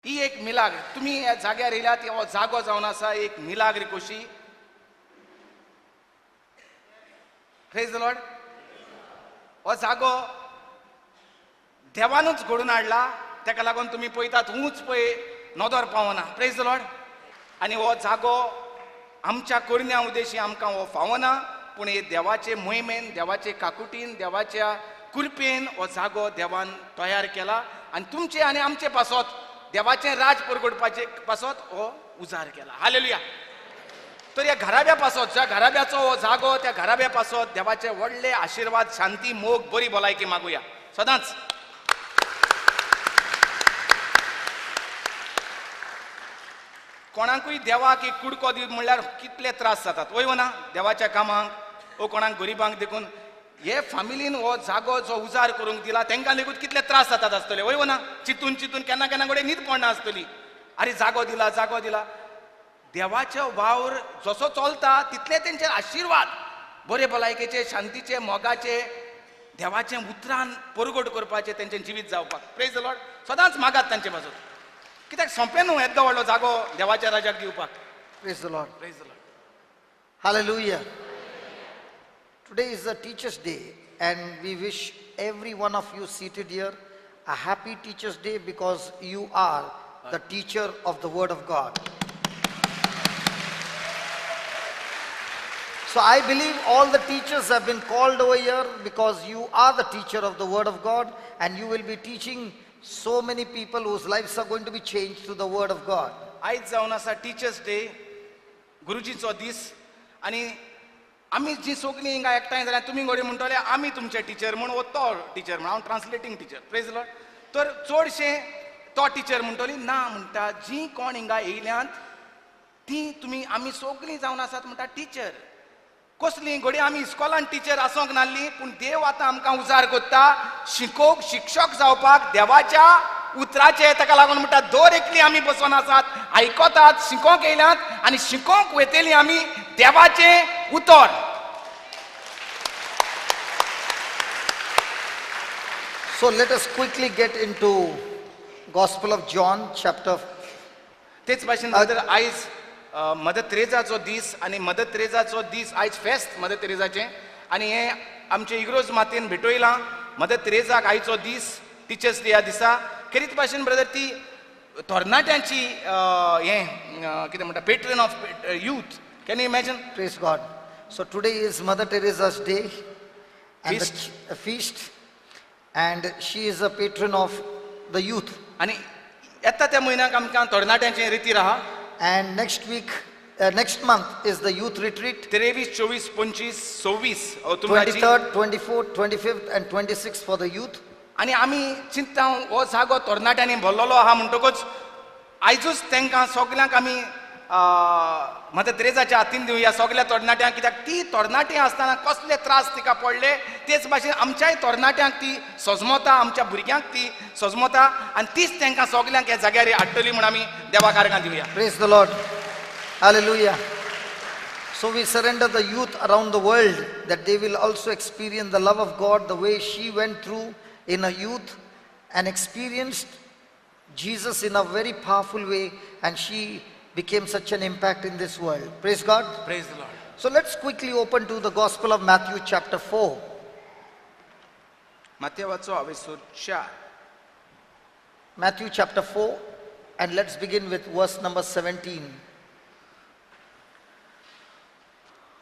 ही एक मिलाग्र. तुम्ही ह्या जाग्यार येयल्यात, हो जागो जावन आसा एक मिलाग्र कशी. Praise the Lord. हो जागो देवानूच घडून हाडला, ताका लागून तुम्ही पळयतात ऊंच पळय नदर पावना. Praise the Lord. आनी हो जागो आमच्या करण्या उद्देशी आमकां हो फावना, पूण हे देवाचे मोहिमेन, देवाचे काकुटीन, देवाच्या कृपेन हो जागो देवान तयार केला. आनी तुमचे आनी आमचे पासत देवाचें राज परगडपाचे पासत हो उजार केला. हालेलुया. तर ह्या घराब्या पासत, ज्या घराब्याचो हो जागो, त्या घराब्या पासत देवाचे व्हडले आशिर्वाद, शांती, मोग, बरी भलायकी मागुया सदांच. कोणाकूय देवाक एक कुडको दी म्हणल्यार कितले त्रास जातात, वय ना. देवाच्या कामाक वो कोणाक गरिबांक देखून हे फामिलीन हो जागो जो उजार करूंक दिला तांकां लेगून कितले त्रास जातात आसतले, वय ना. चिंतून चिंतून केन्ना केन्ना कडेन न्हीद पडना आसतली. अरे जागो दिला, जागो दिला. देवाचो वावर जसो चलता तितले तेंचेर आशिर्वाद, बरे भलायकेचे, शांतीचे, मोगाचे, देवाचें उतरान परगट करपाचें तेंचें जिवीत जावपाक. Praise the Lord. सदांच मागात तांचे पासून. कित्याक सोंपें न्हू येद्दो व्हडलो जागो देवाच्या राजाक दिवपाक. Praise the Lord. Praise the Lord. Hallelujah. Today is the Teacher's Day, and we wish every one of you seated here a happy Teacher's Day because you are the teacher of the Word of God. So I believe all the teachers have been called over here because you are the teacher of the Word of God, and you will be teaching so many people whose lives are going to be changed through the Word of God. आयज जावन आसा teachers day, गुरुजीचो दीस. आनी आमी जी सगळीं हिंगा एकठांय जाल्यार तुमी घोडी म्हणटले आमी तुमचे टिचर म्हूण, वो तो टिचर म्हूण, हांव ट्रान्सलेटींग टिचर. Praise the Lord. तर चडशे तो टिचर म्हणटली ना म्हणटा, जी कोण हिंगा येयल्यांत ती तुमी आमी सगळीं जावन आसात म्हणटा टिचर. कसली घोडी आमी इस्कॉलान टिचर आसोंक नासली, पूण देव आतां आमकां उजार कोत्ता शिकोवक, शिक्षक जावपाक देवाच्या उतराचे. ताका लागून म्हणटा दर एकली आमी बसून आसात, आयकतात, शिकोवंक येयल्यात आनी शिकोवंक वयतली आमी देवाचें उतर. So let us quickly get into Gospel of John chapter. तेच भाशेन आयज मदर तेरेजाचो दीस, आनी मदर तेरेजाचो दीस आयज फेस्त मदर तेरेजाचें. आनी हें आमचे इग्रोज मातेन भेटयलां मदर तेरेजाक आयचो दीस टिचर्स डे ह्या दिसा. खेरीत भाशेन ब्रदर ती तरणाट्यांची हें कितें म्हणटा patron of youth. Can you imagine? Praise God. So today is Mother Teresa's day and Feast. a feast, and she is a patron of the youth. आनी येता त्या म्हयन्याक आमकां तरणाट्यांचें रितीर आहा. And next week, next month is the youth retreat. 23, 24, 25, 26 तुमची. 23rd, 24th, 25th and 26th for the youth. आनी आमी चिंतता हो जागो तरणाट्यांनी भरलेलो आहा म्हणटकूच आयजूच तांकां सगल्यांक आमी मदर तेरेजाच्या हातीन दिवया सगल्या तरणाट्यांक. कित्याक ती तरणाटी आसतना कसले त्रास तिका पडले, तेच भाशेन आमच्याय तरणाट्यांक ती सजमता, आमच्या भुरग्यांक ती सजमता, आनी तीच तांकां सगल्यांक ह्या जाग्यार हाडटली म्हूण आमी देवा कारकां Divya. Praise the Lord. Hallelujah. So we surrender the youth around the world that they will also experience the love of God the way she went through in her youth and experienced Jesus in a very powerful way, and she became such an impact in this world. Praise God. Praise the Lord. So let's quickly open to the Gospel of Matthew chapter 4. माथेवाचो हावेसूर 4. Matthew chapter 4, and let's begin with verse number 17.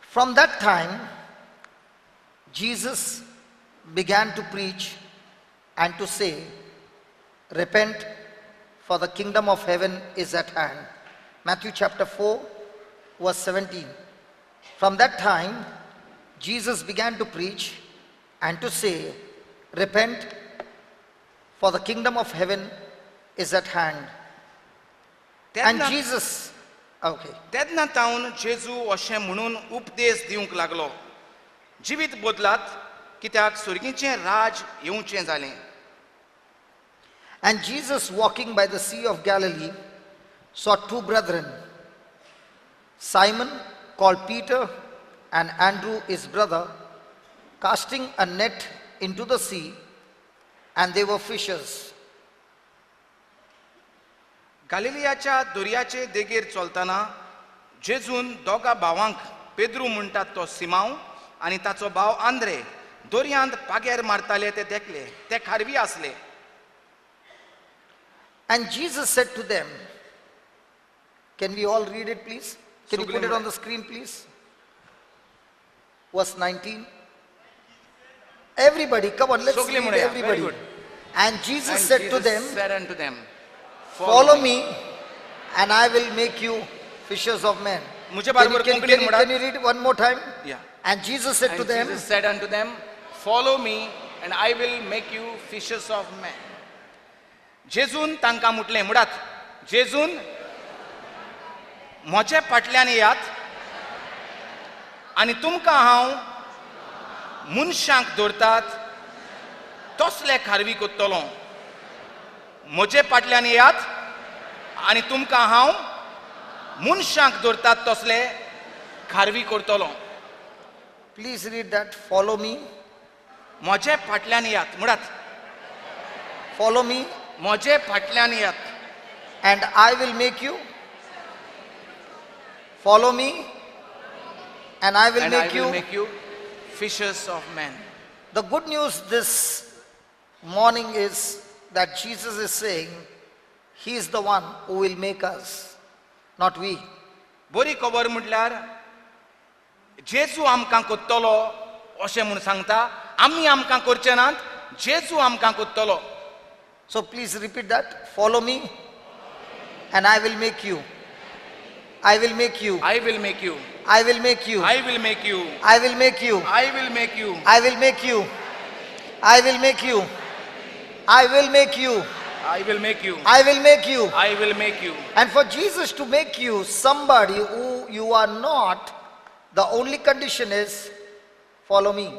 From that time, Jesus began to preach and to say, repent, for the kingdom of heaven is at hand. Matthew chapter 4, verse 17. From that time, Jesus began to preach and to say, repent, for the kingdom of heaven is at hand. And Jesus, okay. तेन्ना तावन जेजू अशें म्हणून उपदेश दिवंक लागलो, जिवीत बदलात, कित्याक सुर्गीचें राज येवचें जालें. And Jesus, walking by the Sea of Galilee, saw two brethren, Simon, called Peter, and Andrew his brother, casting a net into the sea, and they were fishers. गालिलियाच्या दर्याचे देगेर चलतना जेजून दोगा भावांक पेद्रू म्हणटात तो सिमांव आनी ताचो भाव आंद्रे दर्यांत पागेर मारताले ते देखले. ते खारवी आसले. And Jesus said to them, can we all read it please? Can you put it on the screen please? Verse 19. Everybody, come on, let's read everybody. Very good. And Jesus said to them, said unto them, follow me and I will make you fishers of men. मुझे Can बरोबर you, कोंकणीन म्हणा. can you read it one more time? Yeah. And Jesus said to And them, Jesus said unto them, follow me and I will make you fishers of men. जेजून तांकां म्हटलें म्हणत जेजून म्हजे फाटल्यान येयात आनी तुमकां हांव मनशांक दवरतात तसले खारवी कोत्तलो. म्हजे फाटल्यान येयात आनी तुमकां हांव मनशांक दवरतात तसले खारवी करतलो. please read that, follow me, म्हजे फाटल्यान येयात म्हणत follow me म्हजे फाटल्यान येयात. and I will make you. Follow me and I will And I make will you. make you fishers of men. The good news this morning is that Jesus is saying he is the one who will make us, not we. बरी खबर म्हटल्यार जेजू आमकां कोत्तलो अशें म्हूण सांगता. आमी आमकां करचे नात, जेजू आमकां कोत्तलो. So please repeat that. Follow me and I will make you. I will make you. I will make you. I will make you. I will make you. I will make you. I will make you. I will make you. I will make you. I will make you. I will make you. I will make you. I will make you. And for Jesus to make you somebody who you are not, the only condition is follow me.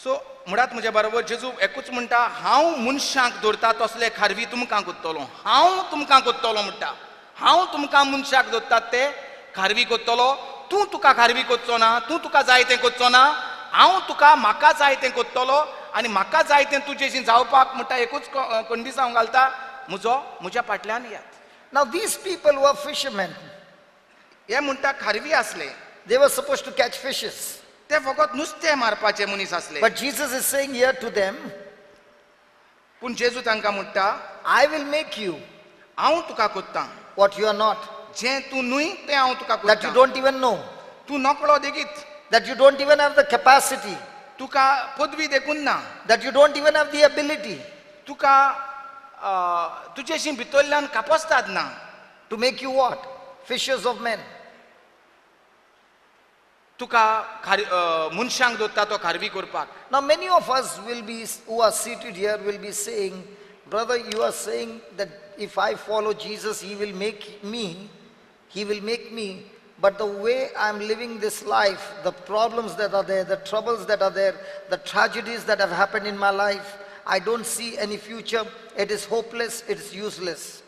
सो म्हणत म्हजे बरोबर जेजू एकूच म्हणटा हांव मनशांक दवरता तसले खारवी तुमकां कोत्तलो. हांव तुमकां कोत्तलो म्हणटा. हांव तुमकां मनशाक दवरतात ते खारवी कोत्तलो. तूं तुका खारवी कोत्चो ना, तूं तुका जाय तें कोत्चो ना. हांव तुका म्हाका जाय तें कोत्तलो आनी म्हाका जाय तें तुजेशी जावपाक म्हणटा एकूच कंडिशन हांव घालता म्हज्या फाटल्यान येयात. Now these people were fishermen. हे म्हणटा खारवी आसले. They were supposed to catch fishes. ते फकत नुस्तें मारपाचे मनीस आसले. But Jesus is saying here to them, पूण जेजू तांकां म्हणटा I will make you हांव तुका कोत्तां. what you are not. जें तूं न्हय तें हांव तुका That you कोत्तां. don't even know. तूं नकळो देगीत. That you don't even have the capacity. तुका पदवी देखून ना. That you don't even have the ability तुका तुजेशी भितरल्यान कापस्ताद ना. to make you what? Fishers of men. तुका मनशांक दवरता तो खारवी करपाक. Now many of us will be, who are seated here, will be saying, brother, you are saying that if I follow Jesus, he will make me, he will make me. But the way I'm living this life, the problems that are there, the troubles that are there, the tragedies that have happened in my life, I don't see any future. It is hopeless, it is useless.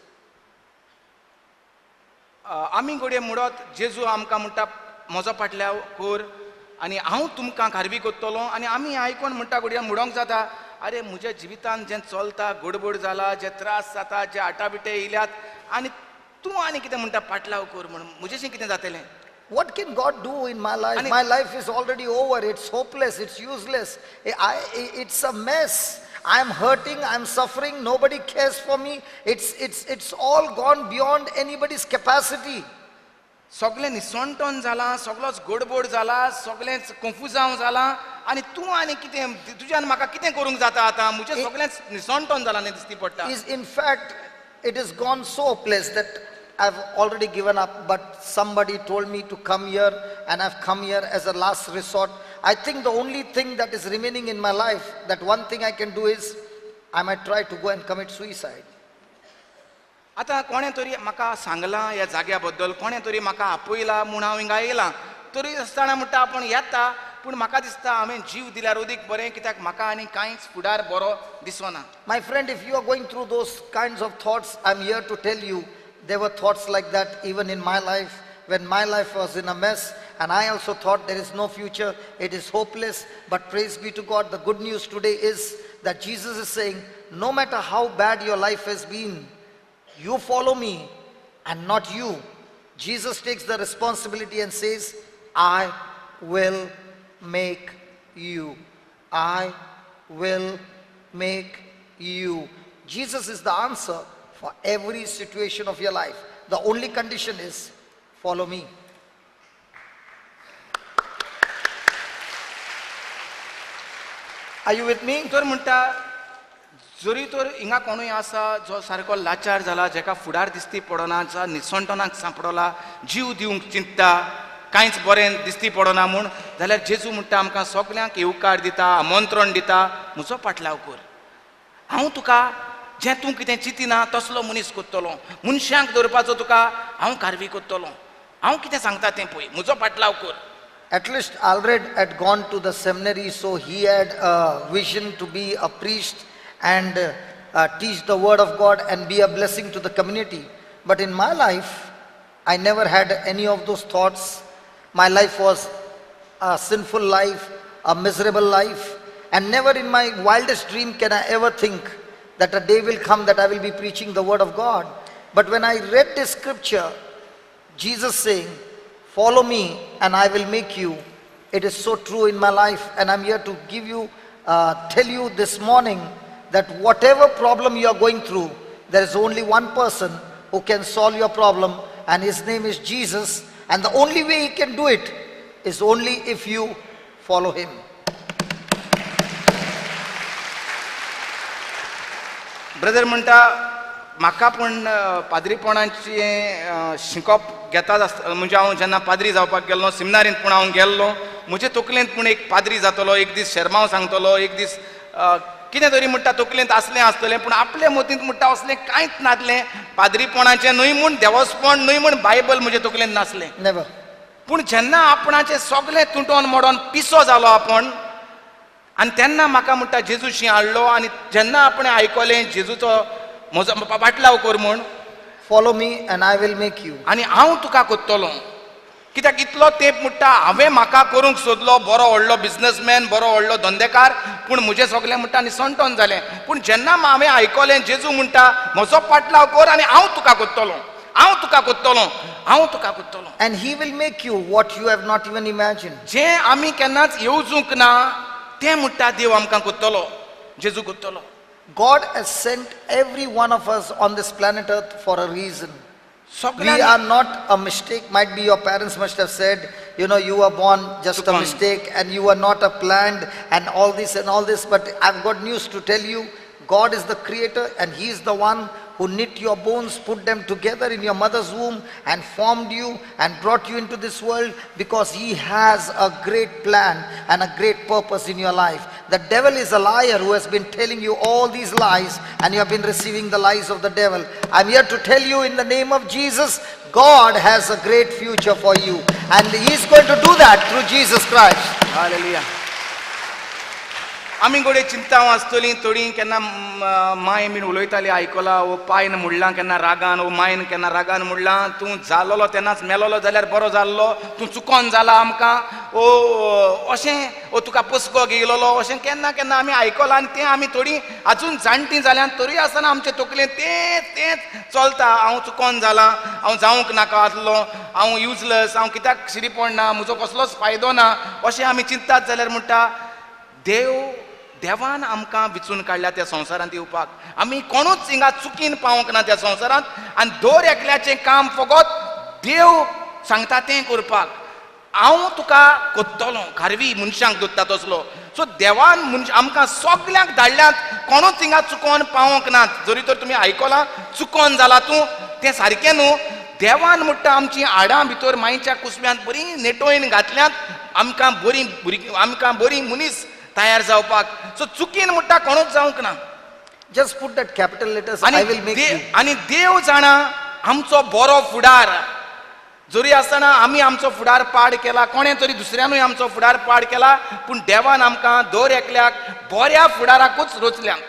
आमी घोडये म्हणत जेजू आमकां म्हणटा म्हजो फाटल्या core आनी हांव तुमकां खारवी कोत्तलो आनी आमी आयकोन म्हणटा घोडये म्हणोंक जाता अरे म्हज्या जिवितान जें चलता गडबड जाला जे त्रास जाता जे आटाबिटे येयल्यात आनी तूं आनी कितें म्हणटा फाटलाव कोर म्हणून म्हजेशी कितें जातलें. What can God do in my life? My life is already over. It's hopeless. It's useless. It's a mess. I'm hurting. I'm suffering. Nobody cares for me. It's all gone beyond anybody's capacity. सगळें निसंटोन जाला, सगळोच गडबड जाला, सगळेंच कन्फ्युजांव जाला आनी तूं आनी कितें तुज्यान म्हाका कितें करूंक जाता आतां म्हजें सगळेंच निसंटोन जालां न्ही दिसती पडटा. In fact, it has gone so hopeless that I've already given up, but somebody told me to come here and I've come here as a last resort. I think the only thing that is remaining in my life, that one thing I can do is I might try to go and commit suicide. आतां कोणें तरी म्हाका सांगलां ह्या जाग्या बद्दल, कोणें तरी म्हाका आपयलां म्हूण हांव हिंगा येयलां. तरी आसतना म्हणटा आपूण येता पूण म्हाका दिसता हांवें जीव दिल्यार अदीक बरें कित्याक म्हाका आनी कांयच फुडार बरो दिसना. My friend, if you are going through those kinds of thoughts, I'm here to tell you, there were thoughts like that even in my life. When my life was in a mess and I also thought there is no future, it is hopeless. But praise be to God, the good news today is that Jesus is saying, no matter how bad your life has been, You follow me and not you. Jesus takes the responsibility and says, I will make you. I will make you. Jesus is the answer for every situation of your life. The only condition is follow me. Are you with me? तर म्हणटा जरी तर हिंगा कोणूय आसा जो सारको लाचार जाला, जेका फुडार दिसती पडना, जो निसंटोनाक सांपडला, जीव दिवंक चिंतता, कांयच बरें दिसती पडना म्हूण, जाल्यार जेजू म्हणटा आमकां सगल्यांक येवकार दिता, आमंत्रण दिता, म्हजो पाटलाव कर. हांव तुका जें तूं कितें चिंतिना तसलो मनीस कोत्तलो, मनशांक दवरपाचो तुका हांव कारवी कोत्तलो. हांव कितें सांगता तें पळय, म्हजो पाटलाव कर. At least Alred had gone to the seminary, so he had a vision to be a priest and teach the word of God and be a blessing to the community. But in my life, I never had any of those thoughts. My life was a sinful life, a miserable life, and never in my wildest dream can I ever think that a day will come that I will be preaching the word of God. But when I read this scripture, Jesus saying, follow me and I will make you. It is so true in my life, and I'm here to give you, tell you this morning that whatever problem you are going through, there is only one person who can solve your problem, and his name is Jesus. And the only way he can do it is only if you follow him. Brother म्हणटा म्हाका पण पाद्रीपणाचें शिकप घेतात म्हणजे हांव जेन्ना पाद्री जावपाक गेल्लो सेमिनारींत पूण हांव गेल्लो, म्हजे तकलेंत पूण एक पाद्री जातलो, एक दीस शर्माव सांगतलो, एक दीस कितें तरी म्हणटा तकलेंत आसलें आसतलें, पूण आपल्या मतींत म्हणटा असलें कांयच नासलें. पाद्रीपणाचें न्हय म्हूण, देवस्पण न्हय म्हूण, बायबल म्हजे तकलेंत नासलें. Never. पूण जेन्ना आपणाचें सगळें तुटोन मोडोन पिसो जालो आपण, आनी तेन्ना म्हाका म्हणटा जेजूशी हाडलो, आनी जेन्ना आपणें आयकलें जेजूचो म्हजो पाटलाव कर म्हूण, Follow me and I will make you. आनी हांव तुका कोत्तलो. कित्याक इतलो तेंप म्हणटा हांवें म्हाका करूंक सोदलो बरो व्हडलो बिझनसमॅन, बरो व्हडलो धंदेकार, पूण म्हजें सगळें म्हणटा निसंटोन जालें. पूण जेन्ना हांवें आयकलें जेजू म्हणटा म्हजो पाटलाव कर आनी हांव तुका कोत्तलो, हांव तुका कोत्तलो, हांव तुका कोत्तलो. And he will make you what you have not even imagined. जें आमी केन्नाच येवजूंक ना तें म्हणटा देव आमकां कोत्तलो, जेजू कोत्तलो. God has sent every one of us on this planet earth for a reason. We सगळ्यांक are not a mistake. Might be your parents must have said, you know, you were born just a Tukon. mistake and you were not a planned and all this. But I've got news to tell you. God is the creator and he is the one who knit your bones, put them together in your mother's womb and formed you and brought you into this world because he has a great plan and a great purpose in your life. The devil is a liar who has been telling you all these lies and you have been receiving the lies of the devil. I'm here to tell you in the name of Jesus, God has a great future for you and he is going to do that through Jesus Christ. Hallelujah. आमी गोडे चिंताव आसतलीं थोडीं केन्ना my been उलयताली आयकलां, ओ पायन मुडलां केन्ना रागान, ओ मायन केन्ना रागान मुडलां, तूं जालोलो तेन्नाच मेलोलो जाल्यार बरो जाल्लो, तूं चुकोन जाला आमकां, ओ अशें, ओ तुका पस्को घेयलोलो, अशें केन्ना केन्ना आमी आयकलां. आनी तें आमी थोडीं आजून जाणटीं जाल्यार तरी आसतना आमचे तकलेंत तेंच चलता. हांव चुकोन जाला, हांव जावंक नाका आसलो, हांव युजलस, हांव कित्याक शिरी पडना, म्हजो कसलोच फायदो ना, अशें आमी चिंतात जाल्यार म्हणटा देवान आमकां विचून काडल्या त्या संवसारांत येवपाक. आमी कोणूच हिंगा चुकीन पावोंक ना त्या संवसारांत, आनी दर एकल्याचें काम फकत देव सांगता तें करपाक. हांव तुका कोत्तलो, खारवी मनशांक दोत्ता तसलो. सो देवान आमकां सगल्यांक धाडल्यात, कोणूच हिंगा चुकोन पावोंक नात. जरी तर तुमी आयकलां चुकोन जाला तूं, तें सारकें न्हू. देवान म्हणटा आमचीं हाडां भितर मायेच्या कुसम्यांत बरी नेटोयन घातल्यात, आमकां बरी मनीस तयार जावपाक. सो चुकीन म्हणटा कोणूच जावंक ना. Just put that capital letters, I will make you. आनी देव जाणा आमचो बरो फुडार. जरी आसतना आमी आमचो फुडार पाड केला, कोणें तरी दुसऱ्यानूय आमचो फुडार पाड केला, पूण देवान आमकां दर एकल्याक बऱ्या फुडाराकूच रोचल्यांत.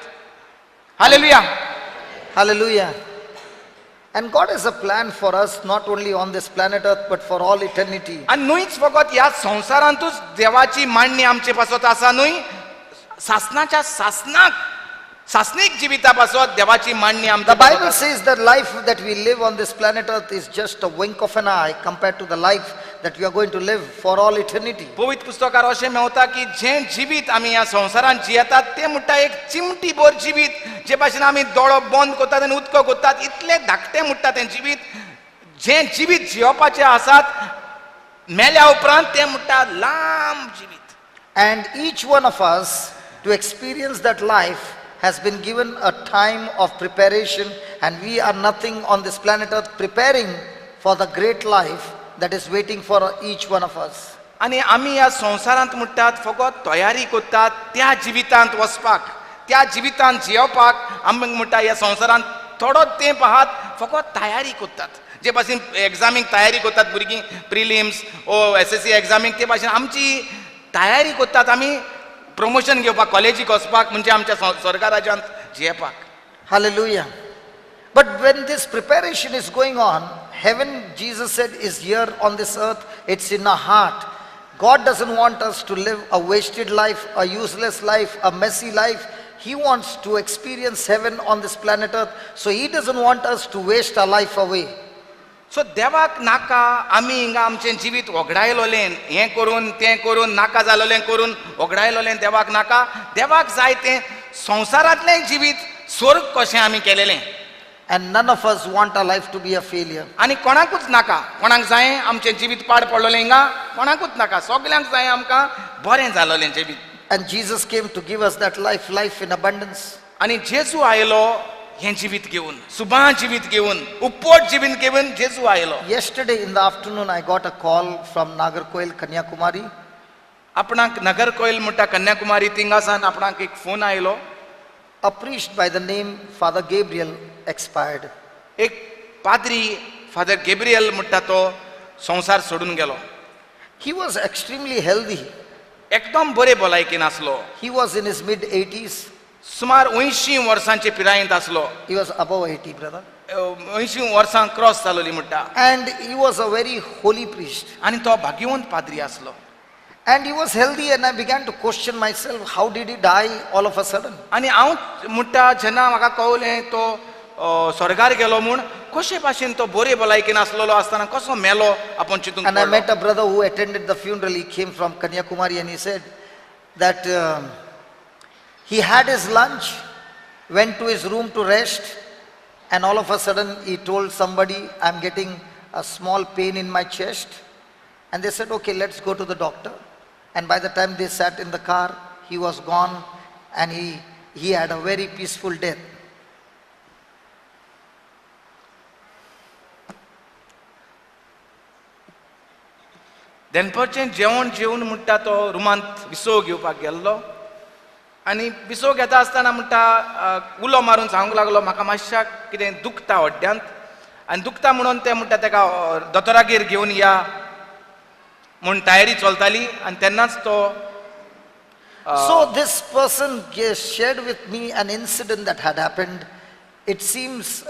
Hallelujah. Hallelujah. And God has a plan for us, not only on this planet earth, but for all eternity. आनी न्हूच फकत ह्या संवसारांतूच देवाची मांडणी आमचे पासत आसा न्हय, सासनाच्या सासनाक सासनिक जिविता पासत देवाची मांडणी The आमच्या Bible says that life that we live on this planet earth is just a wink of an eye compared to the life that we are going to live for all eternity. पवित्र पुस्तकार अशें मेवता की जें जिवीत आमी ह्या संवसारांत जियेतात तें म्हणटा एक चिमटी भर जिवीत जे भाशेन आमी दोळो बंद करतात आनी उदक करतात इतलें धाकटें म्हणटा तें जिवीत जें जिवीत जियोवपाचें आसात मेल्या उपरांत तें म्हणटा लांब जिवीत. And each one of us to experience that life has been given a time of preparation, and we are nothing on this planet earth preparing for the great life that is waiting for each one of us. आनी आमी ह्या संवसारांत म्हणटात फकत तयारी करतात त्या जिवितांत वचपाक त्या जिवितांत जियोवपाक आमी म्हणटा ह्या संवसारांत थोडो तेंप आहात फकत तयारी करतात जे भाशेन एग्जामीक तयारी करतात भुरगीं प्रिलिम्स ओ SSC एग्जामीक ते भाशेन आमची तयारी करतात आमी प्रमोशन घेवपाक कॉलेजीक वचपाक म्हणजे आमच्या स्वर्गा राज्यांत जियेवपाक. Hallelujah. But when this preparation is going on, heaven, Jesus said, is here on this earth. It's in our heart. God doesn't want us to live a wasted life, a useless life, a messy life. He wants to experience heaven on this planet earth. So he doesn't want us to waste our life away. सो देवाक नाका आमी हिंगा आमचें जिवीत वगडायलोलें हें करून नाका जालोलें करून वगडायलोलें देवाक नाका. देवाक जाय तें संवसारांतलें जिवीत स्वर्ग कशें आमी केलेलें. And none of us want our life to be a failure. आनी कोणाकूच नाका कोणाक जाय आमचें जिवीत पाड पडलोलें हिंगा कोणाकूच नाका सगल्यांक जाय आमकां बरें जालोलें जिवीत. And Jesus came to give us that life in abundance. आनी जेजू आयलो हें जिवीत घेवन सुबां जिवीत घेवन उपट जिवीत घेवन जेजू आयलो. Yesterday in the afternoon, I got a call from Nagarkoil, Kanyakumari. आपणाक नगर कोयल म्हणटा कन्याकुमारी थिंगासान आपणाक एक फोन आयलो. A priest by the name Father Gabriel expired. एक पाद्री फादर गेब्रियल म्हणटा तो संवसार सोडून गेलो. He was extremely healthy. एकदम बरे भलायकेन आसलो. He was in his mid 80s. सुमार 80 वर्सांचे पिरायेंत आसलो. He was above 80, brother. 80 वर्सां क्रॉस जालोली म्हणटा. And he was a very holy priest. आनी तो भाग्यवंत पाद्री आसलो. And he was healthy, and I began to question myself, how did he die all of a sudden? आनी हांव म्हणटा जेन्ना म्हाका कळलें तो स्वर्गार गेलो म्हूण कशे भाशेन तो बरे भलायकेन आसलेलो आसतना कसो मेलो आपूण चिंतूंक And I पडलो. met a brother who attended the funeral. He came from Kanyakumari, and he said that he had his lunch, went to his room to rest, and all of a sudden he told somebody, I'm getting a small pain in my chest. And they said, okay, let's go to the doctor. And by the time they sat in the car, he was gone, and he had a very peaceful death. दनपारचें जेवण जेवन म्हणटा तो रुमांत विसव घेवपाक गेल्लो आनी विसव घेता आसतना म्हणटा उलो मारून सांगूंक लागलो म्हाका मातशा कितें दुखता हड्ड्यांत आनी दुखता म्हणून ते म्हणटा ताका दोतोरागेर घेवन या म्हूण तयारी चलताली आनी तेन्नाच तो So this person shared with me an incident that had happened. It seems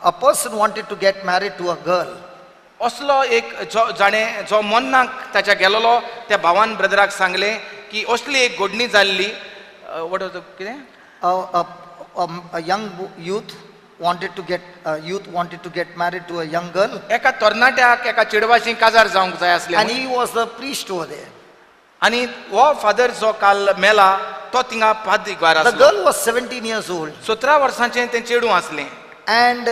a person wanted to get married to a girl. असलो एक जाणें जो मन्नाक ताच्या गेलोलो त्या भावान ब्रदराक सांगलें की असली एक घडणी जाल्ली वॉट वॉज कितें A young youth wanted to get married to a young girl, एका तरणाट्याक एका चेडवाची काजार जावंक जाय आसलें and he was the priest over there. आनी हो फादर जो काल मेला तो थिंगा पाद्री ग्वार The आसलो. girl was 17 years old, 17 वर्सांचें तें चेडूं आसलें and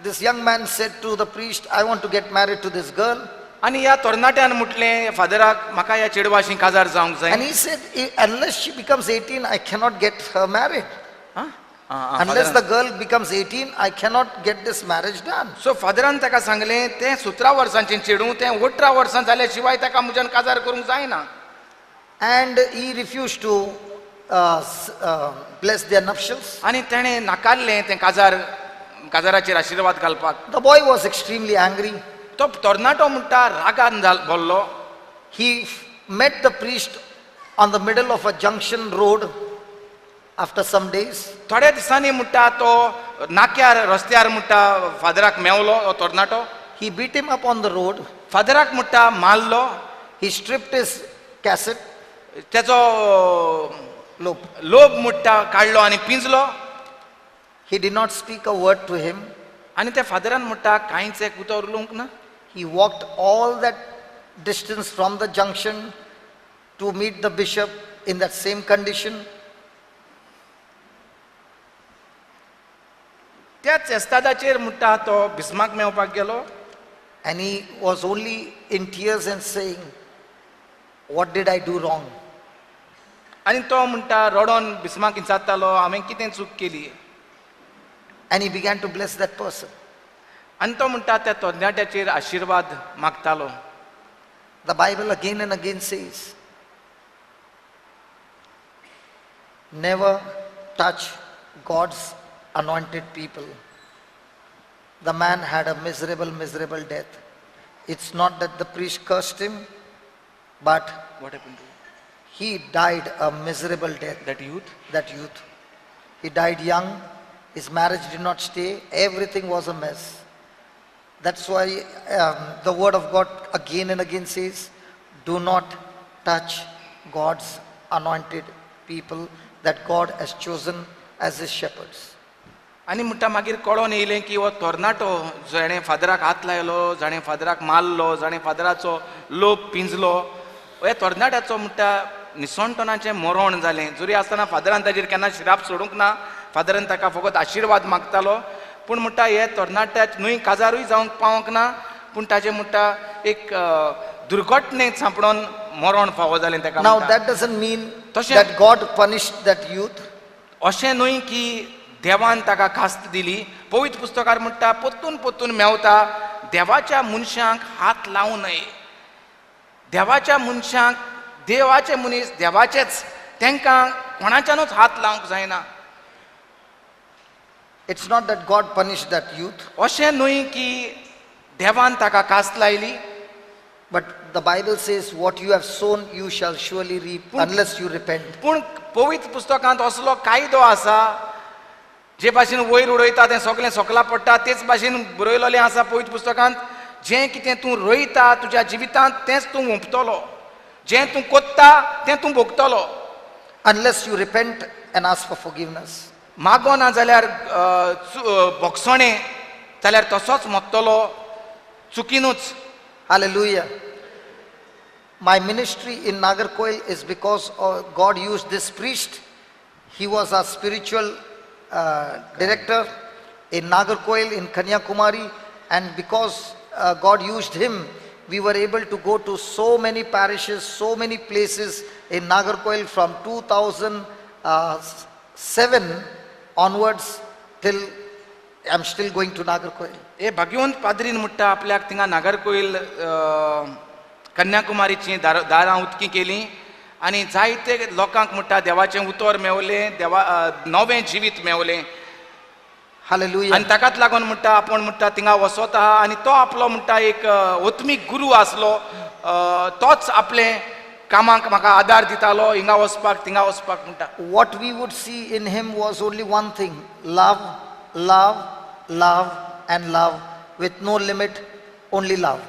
this young man said to the priest, I want to get married to this girl. आनी ह्या तरणाट्यान म्हटलें फादराक म्हाका ह्या चेडवाशी काजार जावंक जाय. And he said, unless she becomes 18, I cannot get her married. Unless the girl becomes 18, I cannot get this marriage done. सो फादरान ताका सांगलें तें 17 वर्सांचें चेडूं तें 18 वर्सां जाल्या शिवाय ताका म्हज्यान काजार करूंक जायना. And he refused to bless their nuptials. आनी तेणें नाकारलें तें काजाराचेर आशिर्वाद घालपाक. The boy was extremely angry. तो तरणाटो म्हणटा रागान बोल्लो. He met the priest on the middle of a junction road after some days. थोड्या दिसांनी म्हणटा तो नाक्यार रस्त्यार म्हणटा फादराक मेवलो तो तरणाटो. He beat him up on the road. फादराक म्हणटा मारलो. He stripped his cassette, तेजो lobe. लोभ मुठ्ठा काढलो आणि पिंजलो He did not speak a word to him. आणि त्या फादरान मुठ्ठा कांयच एक उतर उलोवंक ना. He walked all that distance from the junction to meet the bishop in that same condition. त्याच एस्तादाचेर मुठ्ठा तो बिस्माक मेवपाक गेलो And he was only in tears and saying, what did I do wrong? आणि तो म्हणटा रडोन बिस्माक विचारतालो हांवें कितें चूक केली. And he began to bless that person. आणि तो म्हणटा त्या तरणाट्याचेर आशिर्वाद मागतालो. The Bible again and again says, never touch God's anointed people. The man had a miserable death. It's not that the priest cursed him, but What happened to he died a miserable death. that youth? That youth. He died young. His marriage did not stay. Everything was a mess. That's why the word of God again and again says, do not touch God's anointed people that God has chosen as his shepherds. आणि म्हणटा मागीर कळोन येयलें की हो तरणाटो जाणें फादराक हात लायलो, जाणें फादराक मारलो, जाणें फादराचो लोभ पिंजलो, हे तरणाट्याचो म्हणटा निसणटणाचें मरण जालें. जरी आसतना फादरान ताजेर केन्ना श्राप सोडूंक ना, फादरान ताका फकत आशिर्वाद मागतालो. पूण म्हणटा हे तरणाट्याच न्हय काजारूय जावंक पावंक ना, पूण ताजें म्हणटा एक दुर्घटणेक सांपडोन मरण फावो जालें ताका. Now म्हणटा. that doesn't mean तशें- that God punished that youth. अशें न्हय की देवान ताका खास्त दिली. पवित्र पुस्तकार म्हणटा पोत्तून पोत्तून मेवता देवाच्या मनशांक हात लावू नये. देवाच्या मनशांक देवाचे मनीस देवाचेच, तांकां कोणाच्यानूच हात लावंक जायना. It's not that God punished that youth, अशें न्हय की देवान ताका कास्त लायली. but the Bible says, what you have sown, you shall surely reap unless you repent. पूण पवित्र पुस्तकांत असलो कायदो आसा जे भाशेन वयर उडयता तें सगळें सकला पडटा. तेच भाशेन बरयलोलें आसा पवित्र पुस्तकांत, जें कितें तूं रोयता तुज्या जिवितांत तेंच तूं हुंपतलो. जें तूं कोत्ता तें तूं भोगतलो. Unless you repent and ask for forgiveness. मागो ना जाल्यार भोगसणें जाल्यार तसोच मरतलो चुकीनूच. Hallelujah. My ministry in Nagarkoil is because God used this priest. He was our spiritual director in Nagarkoil in Kanyakumari, and because God used him, we were able to go to so many parishes, so many places in Nagarkoil from 2007 onwards till I'm still going to Nagarkoil. हे भाग्यवंत पाद्रीन म्हणटा आपल्याक थिंगा नागरकोइल कन्याकुमारीची दारां उक्तीं केलीं आनी जायते लोकांक म्हणटा देवाचें उतर मेवलें, देवा नवें जिवीत मेवलें. Hallelujah. आनी ताकाच लागून म्हणटा आपण म्हणटा थिंगा वसत आहा आनी तो आपलो म्हणटा एक ओत्मीक गुरू आसलो. तोच आपले कामाक म्हाका आदार दितालो, हिंगा वचपाक थिंगा वचपाक म्हणटा. What we would see in him was only one thing: love, love, love, and love with no limit, only love.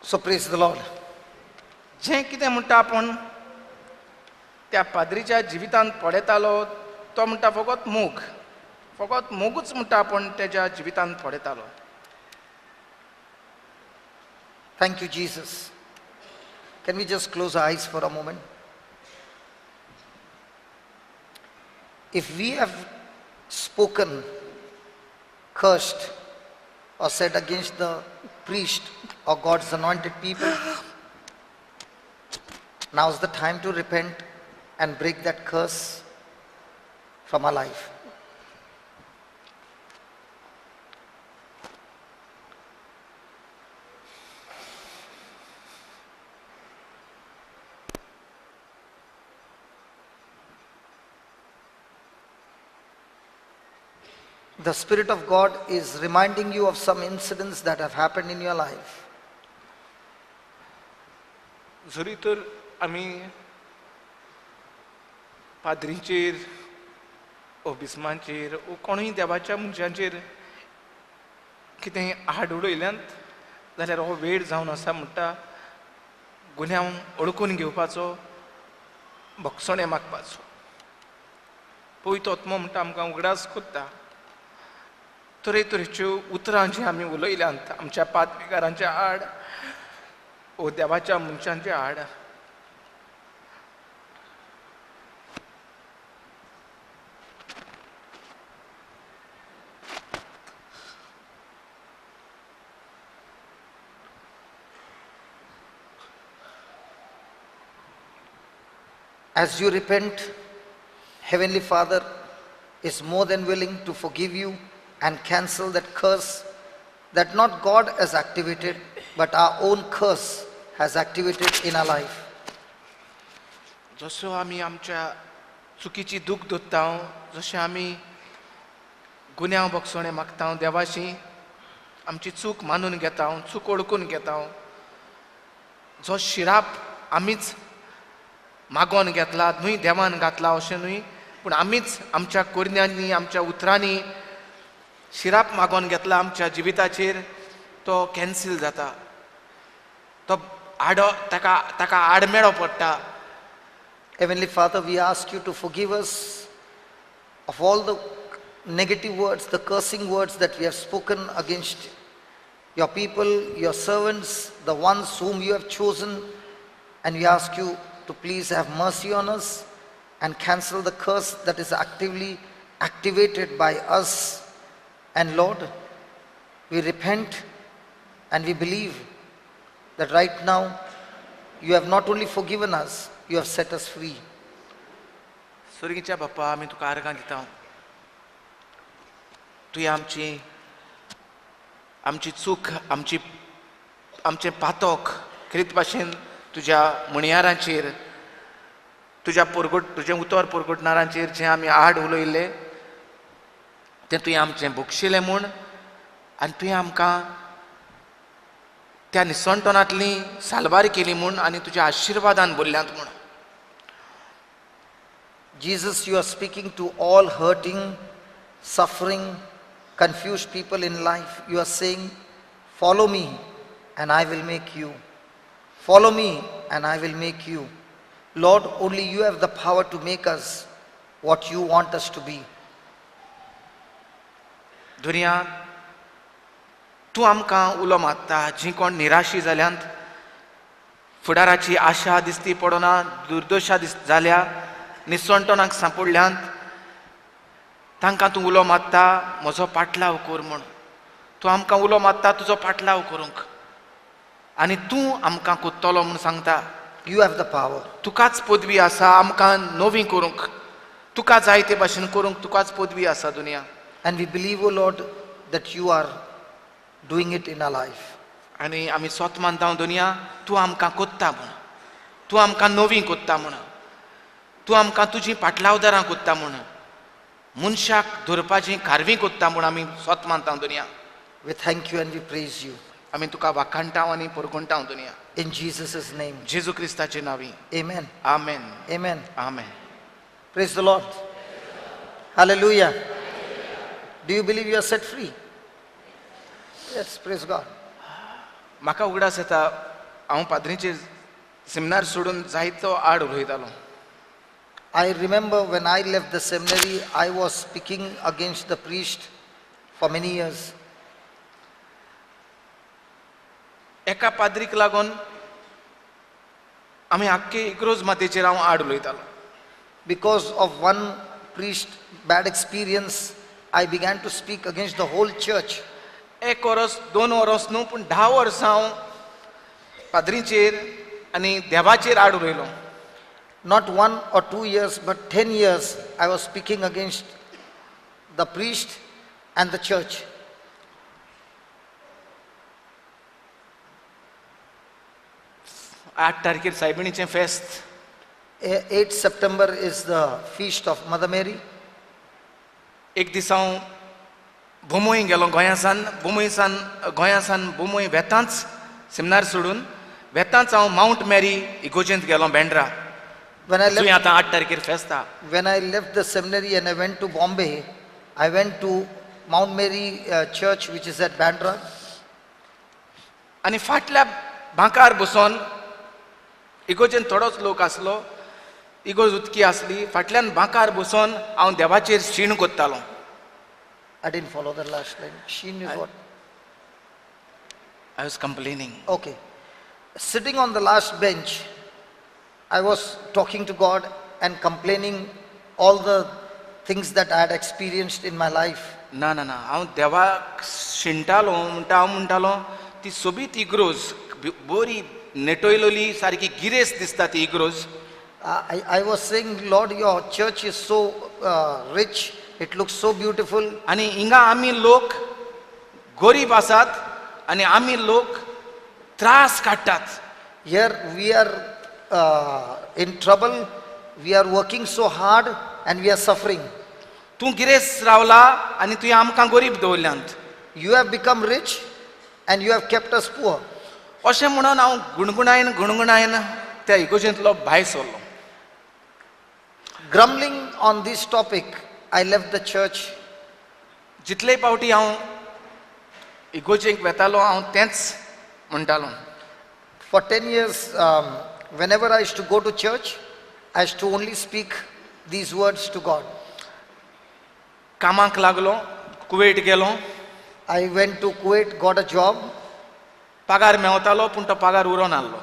So praise the Lord. जें कितें म्हणटा आपण त्या पाद्रीच्या जिवितांत पळयतालो तो म्हणटा फकत मोगूच म्हणटा आपण त्याच्या जिवितांत पळयतालो. Thank you, Jesus. Can we just close our eyes for a moment? If we have spoken, cursed, or said against the priest or God's anointed people, now's the time to repent and break that curse from our life. The Spirit of God is reminding you of some incidents that have happened in your life. जरी तर आमी पाद्रींचेर ओ बिस्मांचेर ओ कोणूय देवाच्या मनशांचेर कितें आड उडयल्यांत जाल्यार हो वेळ जावन आसा म्हणटा गुन्यांक ओळखून घेवपाचो, भक्षणे मागपाचो. पवित्र आत्मो म्हणटा आमकां उगडास कोत्ता. तरेतरेच्यो उतरां जीं आमी उलयल्यांत आमच्या पाद्रीकारांच्या आड वो देवाच्या मनशांच्या आड, As you repent, Heavenly Father is more than willing to forgive you and cancel that curse that not God has activated, but our own curse has activated in our life. जसो आमी आमच्या चुकीची दूख धोत्ता, जशें आमी गुन्यांव भक्षणे मागता देवाशी, आमची चूक मानून घेता, चूक ओळखून घेता. जो शिराप आमीच मागोन घेतला, न्हय देवान घातला अशें न्हय, पूण आमीच आमच्या कोरण्यांनी आमच्या उतरांनी शिराप मागोन घेतला आमच्या जिविताचेर. तो कॅन्सील जाता, तो आडो ताका आडमेळो पडटा. Heavenly Father, we ask you to forgive us of all the negative words, the cursing words that we have spoken against your people, your servants, the ones whom you have chosen, and we ask you to please have mercy on us and cancel the curse that is actively activated by us. And Lord, we repent and we believe that right now you have not only forgiven us, you have set us free. स्वर्गीच्या Bappa, आमी तुका आर्गां दिता. तुवें आमची चूक, आमचें पातक खरीत भाशेन तुज्या मणयारांचेर, तुजें उतर परगटणारांचेर जें आमी आड उलयल्लें तें तुवें आमचें भोगशिलें म्हूण, आनी तुवें आमकां त्या निसणटणांतली सालबार केली म्हूण आनी तुज्या आशिर्वादान भरल्यांत म्हूण. Jesus, you are speaking to all hurting, suffering, confused people in life. You are saying, follow me and I will make you. Follow me and I will make you. Lord, only you have the power to make us what you want us to be. दुनिया तूं आमकां उलो मारता, जीं कोण निराशी जाल्यांत, फुडाराची आशा दिसती पडना, दुर्दशा जाल्या, निसणटणाक सांपडल्यांत, तांकां तूं उलो मारता म्हजो पाटलाव कर म्हूण. तूं आमकां उलो मारता तुजो पाटलाव करूंक, आनी तूं आमकां कोत्तलो म्हूण सांगता. You have the power. तुकाच पदवी आसा आमकां नवी करूंक, तुका जाय ते भाशेन करूंक तुकाच पदवी आसा दुनिया. And we believe, O Lord, that you are doing it in our life. आनी आमी स्वत मानता दुनिया, तूं आमकां कोत्ता म्हूण, तूं आमकां नवी कोत्ता म्हूण, तूं आमकां तुजीं पाटलावदारां कोत्ता म्हूण, मनशाक धरपाचीं कारवीं कोत्ता म्हूण आमी स्वत मानता दुनिया. We thank you and we praise you. आमी तुका वाखाणटा आनी परगणटा दुनिया. In Jesus' name. जेजू क्रिस्ताचे नांवी. Amen. आमेन. Amen. Amen. Praise the Lord. Hallelujah. Do you believe you are set free? Yes, praise God. म्हाका उगडास येता, हांव पाद्रीचे सेमिनार सोडून जायतो आड उलयतालो. I remember when I left the seminary, I was speaking against the priest for many years. एका पाद्रीक लागून आमी आख्खे इकरोज मातेचेर हांव आड उलयतालो. Because of one priest bad experience, I began to speak against the whole church. एक वर्स 2 वर्स न्हू, पूण 10 वर्सां हांव पाद्रीचेर आनी देवाचेर आड उलयलो. Not 1 or 2 years, but 10 years, I was speaking against the priest and the church. 8 तारखेर सायबिणीचें फेस्त. 8 September is the feast of Mother Mary. एक दीस हांव बुमोय गेलो गोंयासान बुमोय वेतांच सेमिनार सोडून वेतांच हांव माउंट मॅरी इगोजेंत गेलो बेंड्रा. When I थंय left, आतां 8 तारखेर फेस्त आहा. when I left the seminary and I went to Bombay, I went to Mount Mary Church, which is at Bandra. आनी फाटल्या बांकार बसून इगोचेन थोडोच लोक आसलो, इगोज उदकी आसली, फाटल्यान बांकार बसून हांव देवाचेर शीण कोत्तालो. I didn't follow the last line. Sheen is what? I was complaining. Okay. Sitting on the last bench, I was talking to God and complaining all the things that I had experienced in my life. ना ना ना हांव देवाक शिणटालो म्हणटा हांव म्हणटालो ती सोबीत इग्रोज बरी नेटोयलोली सारकी गिरेस्त दिसता ती इग्रोज. I was saying, Lord, your church is so rich. It looks so beautiful. आनी हिंगा आमी लोक गरीब आसात आनी आमी लोक त्रास काडटात. Here we are in trouble. We are working so hard and we are suffering. तूं गिरेस्त रावला आनी तुवें आमकां गरीब दवरल्यांत. You have become rich and you have kept us poor. अशें म्हणून हांव गुणगुणायन त्या इगोजेंतलो भायर सरलो. Grumbling on this topic, I left the church. जितले पावटी हांव इगोजेक वेतालो हांव तेंच म्हणटालो. For 10 years, whenever I used to go to church, I used to only speak these words to God. कामाक लागलो, कुवेट गेलो, I went to Kuwait, got a job. पगार मेवतालो पूण तो पगार उरो नासलो.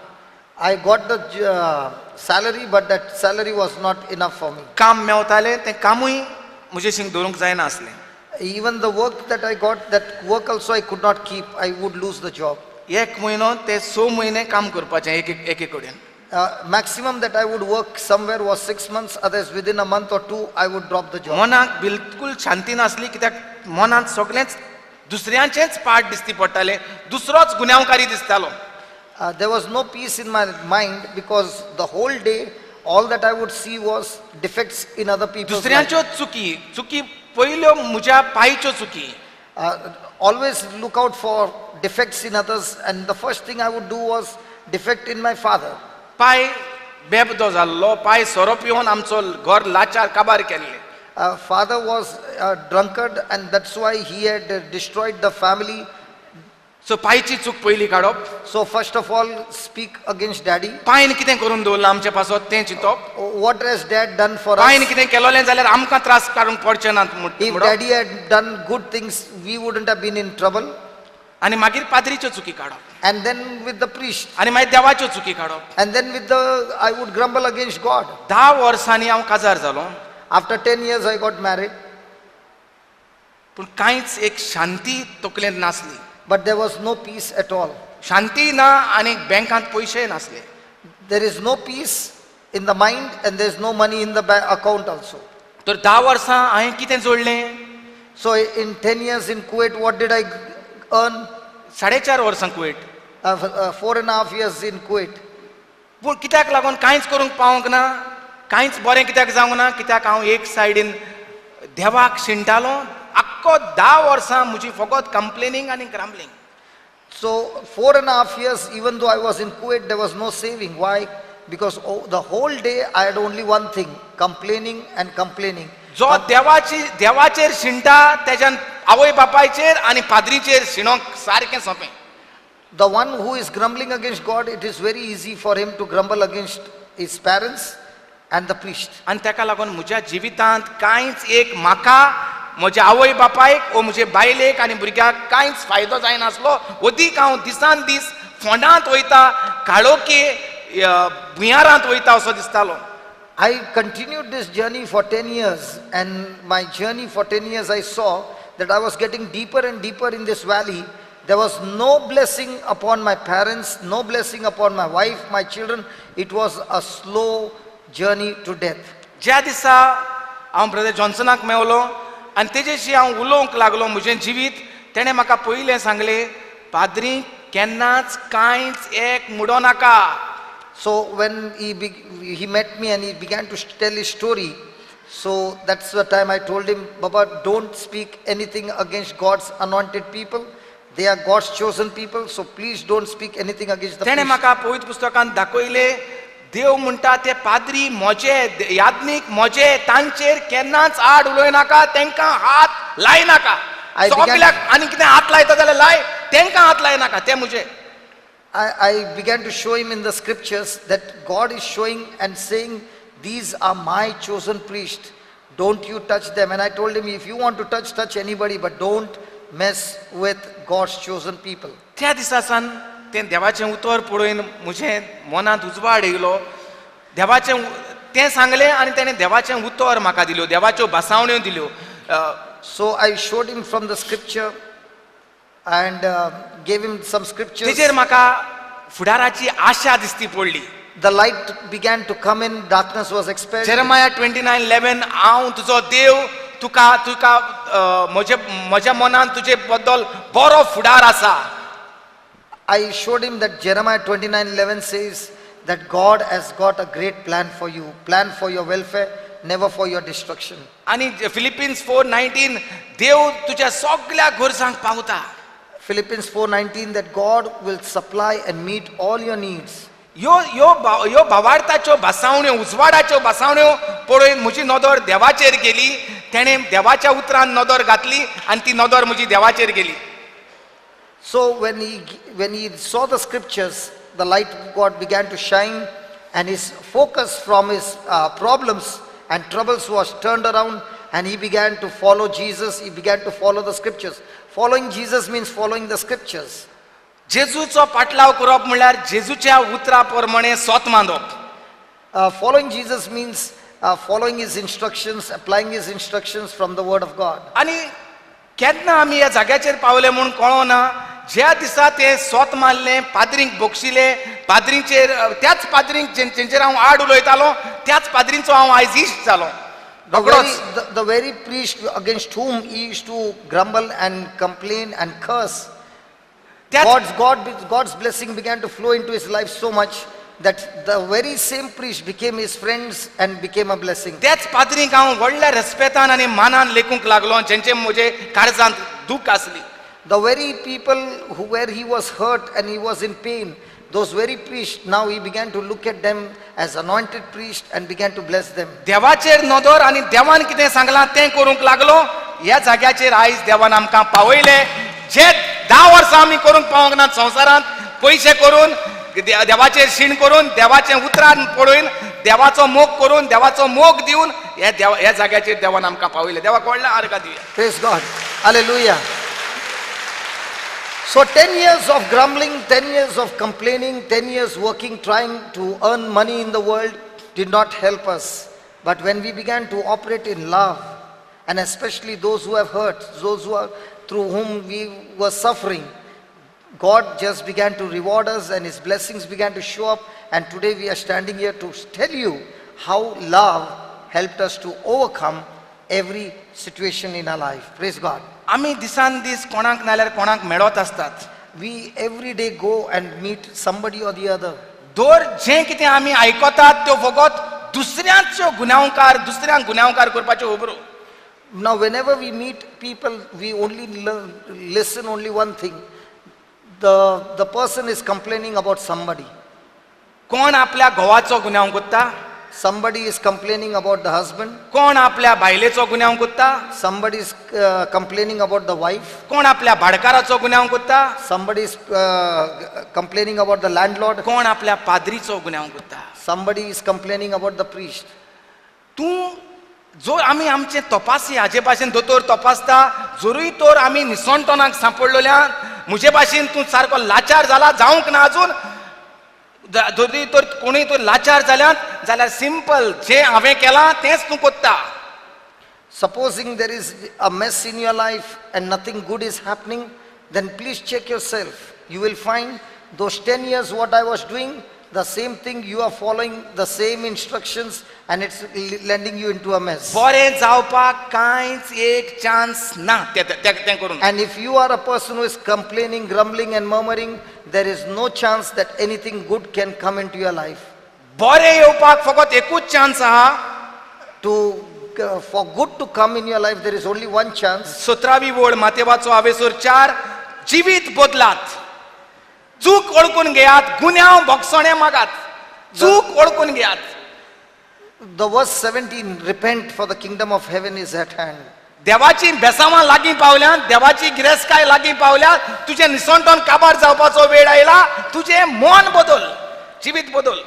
I got the salary, but that salary was not enough for me. काम मेवतालें तें कामूय म्हजेशीं दवरूंक जायना आसलें. Even the work that I got, that work also I could not keep. I would lose the job. एक म्हयनो ते 6 म्हयने काम करपाचें एके कडेन. Maximum that I would work somewhere was 6 months. Others within a month or two, I would drop the job. मनाक बिलकुल शांती नासली कित्याक मनांत सगळेंच दुसऱ्यांचेच पाट दिसती पडटाले, दुसरोच गुन्यांवकारी दिसतालो. There was no peace in my mind because the whole day, all that I would see was defects in other people's life. दुसऱ्यांच्यो चुकी पयल्यो म्हज्या पांयच्यो चुकी. Always look out for defects in others, and the first thing I would do was defect in my father. पांय बेबदो जाल्लो, पांय सोरो पिवन आमचो घर लाचार काबार केल्लें. Father was a drunkard, and that's why he had destroyed the family. सो पांयची चूक पयली काडप. So first of all, speak against daddy. पांयन कितें करून दवरलां आमच्या पासत तें चिंतप. What has dad done for पांयन us? कितें केलोलें जाल्यार आमकां त्रास काडूंक पडचे नात If म्हणप. daddy had done good things, we wouldn't have been in trouble. आनी मागीर पाद्रीच्यो चुकी काडप. And then with the priest. आनी मागीर देवाच्यो चुकी काडप. And then with the, I would grumble against God. 10 वर्सांनी हांव काजार जालो, After 10 years, I got married. पूण कांयच एक शांती तकलेंत नासली. But there was no peace at all. शांती ना आनी बँकांत पयशेय नासले. There is no peace in the mind and there is no money in the account also. तर 10 वर्सां हांवें कितें जोडलें? So in 10 years in Kuwait, what did I earn? 4.5 वर्सां कुवेट. 4.5 years in Kuwait. पूण कित्याक लागून कांयच करूंक पावूंक ना, कांयच बरें कित्याक जावंक ना, कित्याक हांव एक सायडीन देवाक शिणटालो. आख्खो 10 वर्सां म्हजी फकत कंप्लेनिंग आनी ग्राम्बलिंग. So 4.5 years, even though I was in Kuwait, there was no saving. Why? Because the whole day I had only one thing, complaining and complaining. जो देवाचेर शिणटा तेज्यान आवय बापायचेर आनी पाद्रीचेर शिणोंक सारकें सोंपें. The one who is grumbling against God, it is very easy for him to grumble against his parents and the priest. आनी ताका लागून म्हज्या जिवितांत कांयच एक म्हाका, म्हज्या आवय बापायक वो म्हजे बायलेक आनी भुरग्याक कांयच फायदो जायनासलो. ओदीक हांव दिसान दीस फोंडांत वयता, काळोखी भुंयारांत वयता असो दिसतालो. I continued this journey for 10 years, and my journey for 10 years I saw that I was getting deeper and deeper in this valley. There was no blessing upon my parents, no blessing upon my wife, my children. It was a slow journey to death. ज्या दिसा हांव brother जॉन्सनाक मेवलो आनी तेजेशी हांव उलोवंक लागलो म्हजें जिवीत, तेणें म्हाका पयलें सांगलें, पाद्री केन्नाच कांयच एक मुडो नाका. So when he met me and he began to tell his story, so that's the time I told him, Baba, don't speak anything against God's anointed people. They are God's chosen people, so please don't speak anything against the तेणें priest. म्हाका पवित्र पुस्तकांत दाखयलें, देव म्हणटा ते पाद्री मोजे, याज्ञीक मोजे, तांचेर केन्नाच आड उलोय नाका, तांकां हात लाय नाका. I began- सगल्याक आनी कितें हात लायता जाल्यार लाय, तांकां हात लाय नाका, ते म्हजे. I began to show him in the scriptures that God is showing and saying, these are my chosen priests. Don't you touch them. And I told him, if you want to touch anybody, but don't mess with God's chosen people. त्या दिसासान तें देवाचें उतर पळोवन म्हजें मनांत उजवाड येयलो. देवाचें तें सांगलें आनी तेणें देवाचें उतर म्हाका दिल्यो, देवाच्यो भासावण्यो दिल्यो. So I showed him from the scripture and gave him some scriptures. तेजेर म्हाका फुडाराची आशा दिसती पडली. The light began to come in, darkness was expelled. Jeremiah 29:11 हांव तुजो देव, तुका तुका म्हज्या मनान तुजे बद्दल बरो फुडार आसा. I showed him that Jeremiah 29:11 says that God has got a great plan for you, plan for your welfare, never for your destruction. आणि फिलिपिन्स 4:19 देव तुज्या सगळ्या गरजांक पावता. Philippians 4:19 that God will supply and meet all your needs. ह्यो भावार्थाच्यो भासावण्यो, उजवाडाच्यो भासावण्यो पळोवन म्हजी नदर देवाचेर गेली. तेणें देवाच्या उतरान नदर घातली आनी ती नदर म्हजी देवाचेर गेली. So when he saw the scriptures, the light of God began to shine, and his focus from his problems and troubles was turned around, and he began to follow Jesus. He began to follow the scriptures. Following Jesus means following the scriptures. जेजूचो पाटलाव करप म्हणल्यार जेजूच्या उतरा प्रमाणे स्वत मानप. Following Jesus means following his instructions, applying his instructions from the word of God. आनी केन्ना आमी ह्या जाग्याचेर पावले म्हूण कळोना. ज्या दिसा ते स्वत मानलें, पाद्रींक बोगशिले, पाद्रींचेर त्याच पाद्रींक जेंचेर हांव आड उलयतालो त्याच पाद्रींचो हांव आयज इश्ट जालो. The very priest against whom he used to grumble and complain and curse, God's blessing began to flow into his life so much that the very same priest became his friends and became a blessing. त्याच पाद्रींक हांव व्हडल्या रेस्पेतान आनी मानान लेखूंक लागलो, जेंचे म्हजे काळजांत दूख आसली. The very people where he was hurt and he was in pain, those very priests, now he began to look at them as anointed priests and began to bless them. देवाचेर नदर आनी देवान कितें सांगलां तें करूंक लागलो. ह्या जाग्याचेर आयज देवान आमकां पावयले. जे 10 वर्सां आमी करूंक पावोंक ना संवसारांत, पयशे करून, देवाचेर शीण करून, देवाचें उतरान पळोवन, देवाचो मोग करून, देवाचो मोग दिवन ह्या जाग्याचेर देवान आमकां पावयले. देवाक व्हडलें आर्गां Divya. Praise God. Hallelujah. So 10 years of grumbling, 10 years of complaining, 10 years working, trying to earn money in the world did not help us. But when we began to operate in love, and especially those who have hurt, those who are through whom we were suffering, God just began to reward us and his blessings began to show up. And today we are standing here to tell you how love helped us to overcome every situation in our life. Praise God. आमी दिसान दीस कोणाक नाल्यार कोणाक मेळत आसतात. We every day go and meet somebody or the other. दर जें कितें आमी आयकतात त्यो फकत दुसऱ्यांचो दुसऱ्यांक गुन्यांवकार करपाच्यो खबरो. Now whenever we meet people, we only listen only one thing. The person is complaining about somebody. कोण आपल्या घोवाचो गुन्यांव कोत्ता, Somebody is complaining about the husband. कोण आपल्या बायलेचो गुन्यांव कोत्ता, Somebody is complaining about the wife. कोण आपल्या भाडकाराचो गुन्यांव कोत्ता, Somebody is complaining about the landlord. कोण आपल्या पाद्रीचो गुन्यांव कोत्ता. Somebody is complaining about the priest. तूं जो आमी आमचे तपासी हाजे भाशेन दोतोर तपासता, जोरूय तर आमी निसणटोनाक सांपडलेल्यान म्हजे भाशेन तूं सारको लाचार जाला जावंक ना अजून, जोरी तर कोणूय तर लाचार जाल्यार सिंपल जें हांवें केलां तेंच तूं कोत्ता. Supposing there is a mess in your life and nothing good is happening, then please check yourself. You will find those 10 years what I was doing, the same thing you are following, the same instructions, and it's landing you into a mess. बरें जावपाक कांयच एक chance ना तें करून. And if you are a person who is complaining, grumbling and murmuring, there is no chance that anything good can come into your life. बरें येवपाक फकत एकूच चान्स आहा. For good to come in your life, there is only one chance. 17वी ओळ मातेवाचो हावेसूर 4, जीवित बदलात, चूक ओळखून घेयात, गुन्यांव भोगसणे मागात, चूक ओळखून घेयात. The verse 17, repent for the kingdom of heaven is at hand. देवाची बेसावां लागीं पावल्या, देवाची गिरेस्काय लागीं पावल्या, तुजें निसंतोन काबार जावपाचो वेळ आयला, तुजें मन बदल, जिवीत बदल.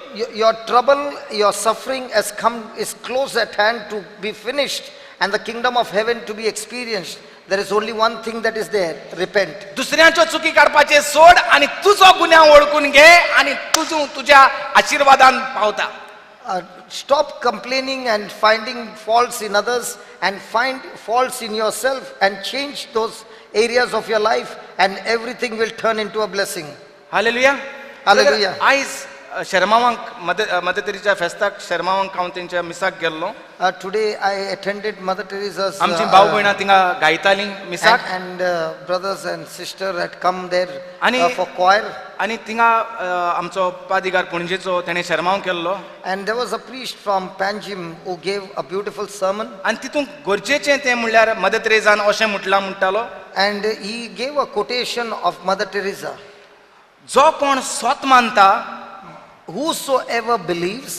Your trouble, your suffering has come, is close at hand to be finished, and the kingdom of heaven to be experienced. There is only one thing that is there: repent. दुसऱ्यांच्यो चुकी काडपाचे सोड आणि तुजो गुन्यांव ओळखून घे आणि तुज्या आशिर्वादान पावता. Stop complaining and finding faults in others, and find faults in yourself, and change those areas of your life, and everything will turn into a blessing. Hallelujah. Hallelujah. आयज शर्मावांक मदर फेस्ताक शर्मावांक हांव तेंच्या मिसाक गेल्लो. Today I attended Mother Teresa's आमची भाऊ भयणां थिंगा गायतालीं मिसाक and brothers and sister had come there आणि- for choir, आनी थिंगा आमचो उपाधिकार पणजेचो तेणें शर्माव केल्लो and there was a priest from Panjim who gave a beautiful sermon, आनी तितूंत गरजेचें तें म्हणल्यार मदर तेरेजान अशें म्हटलां म्हणटालो, and he gave a quotation of Mother Teresa: जो कोण स्वत मानता whosoever believes,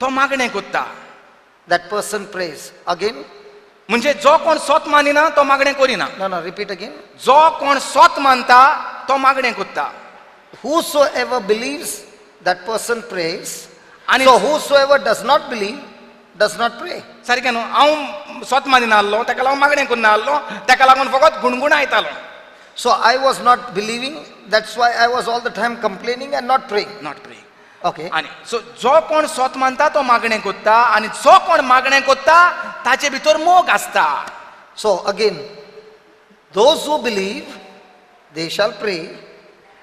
तो मागणें कोत्ता. that person prays. Again? म्हणजे जो कोण स्वत मानिना तो मागणें करिना. No, repeat again. जो कोण स्वत मानता तो मागणें कोत्ता. Whosoever believes, that person prays. आणि So whosoever does not believe, does not pray. सारकें न्हू, हांव स्वत मानिना आसलो, ताका लागून मागणें करना आसलो, ताका लागून फकत गुणगुण आयतालो. So I was not believing, that's why I was all the time complaining and not praying. Not pray. Okay. आनी सो जो कोण स्वत मानता तो मागणें कोत्ता आनी जो कोण मागणें कोत्ता ताचे भितर मोग आसता. So again, those who believe, they shall pray,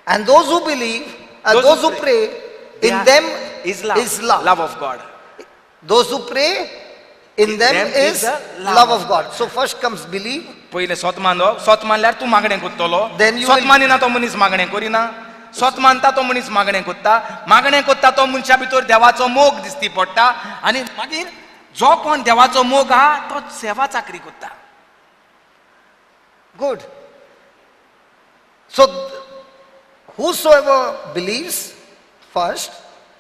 and those who believe, those who pray, in them is love. is love. Love of God. Those who pray, in them is the love of God. So first comes believe, पहिले स्वत मानप, स्वत मानल्यार तूं मागणें कोत्तलो. Then you स्वत will- मानिना तो मनीस मागणें करिना. स्वत मानता तो मनीस मागणें कोत्ता. मागणें कोत्ता तो मनशा भितर देवाचो मोग दिसती पडटा आनी मागीर जो कोण देवाचो मोग आहा तो सेवा चाकरी कोत्ता. good. So whosoever believes, first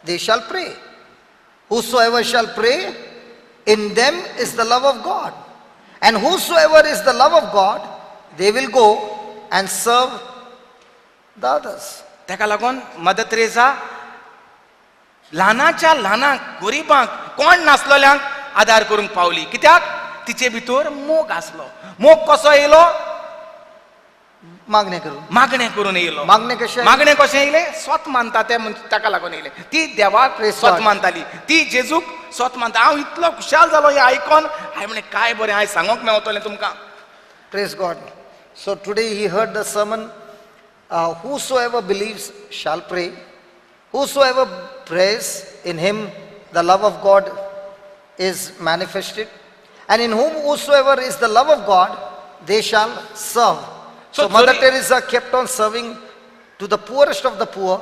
they shall pray. Whosoever shall pray, in them is the love of God. And whosoever is the love of God, they will go and serve the others. ताका लागून mother Teresa ल्हानाच्या ल्हानांक गरिबांक कोण नासलेल्यांक आदार करूंक पावली. कित्याक तिचे भितर मोग आसलो. मोग कसो येयलो? मागणे करून. मागणें करून येयलो. मागणे कशे? मागणें कशें येयलें? स्वत मानता ते ताका लागून येयलें. ती देवाक Praise स्वत God. मानताली, ती जेजूक स्वत मानता. हांव इतलो खुशाल जालो हें आयकोन, हांवें म्हणलें काय बरें, हांवें सांगोंक मेवतलें तुमकां. Praise God. So today he heard the sermon, whosoever believes shall pray. Whosoever prays, in him the love of God is manifested. And in whom whosoever is the love of God, they shall serve. So So Mother sorry- Teresa kept on serving to the poorest of the poor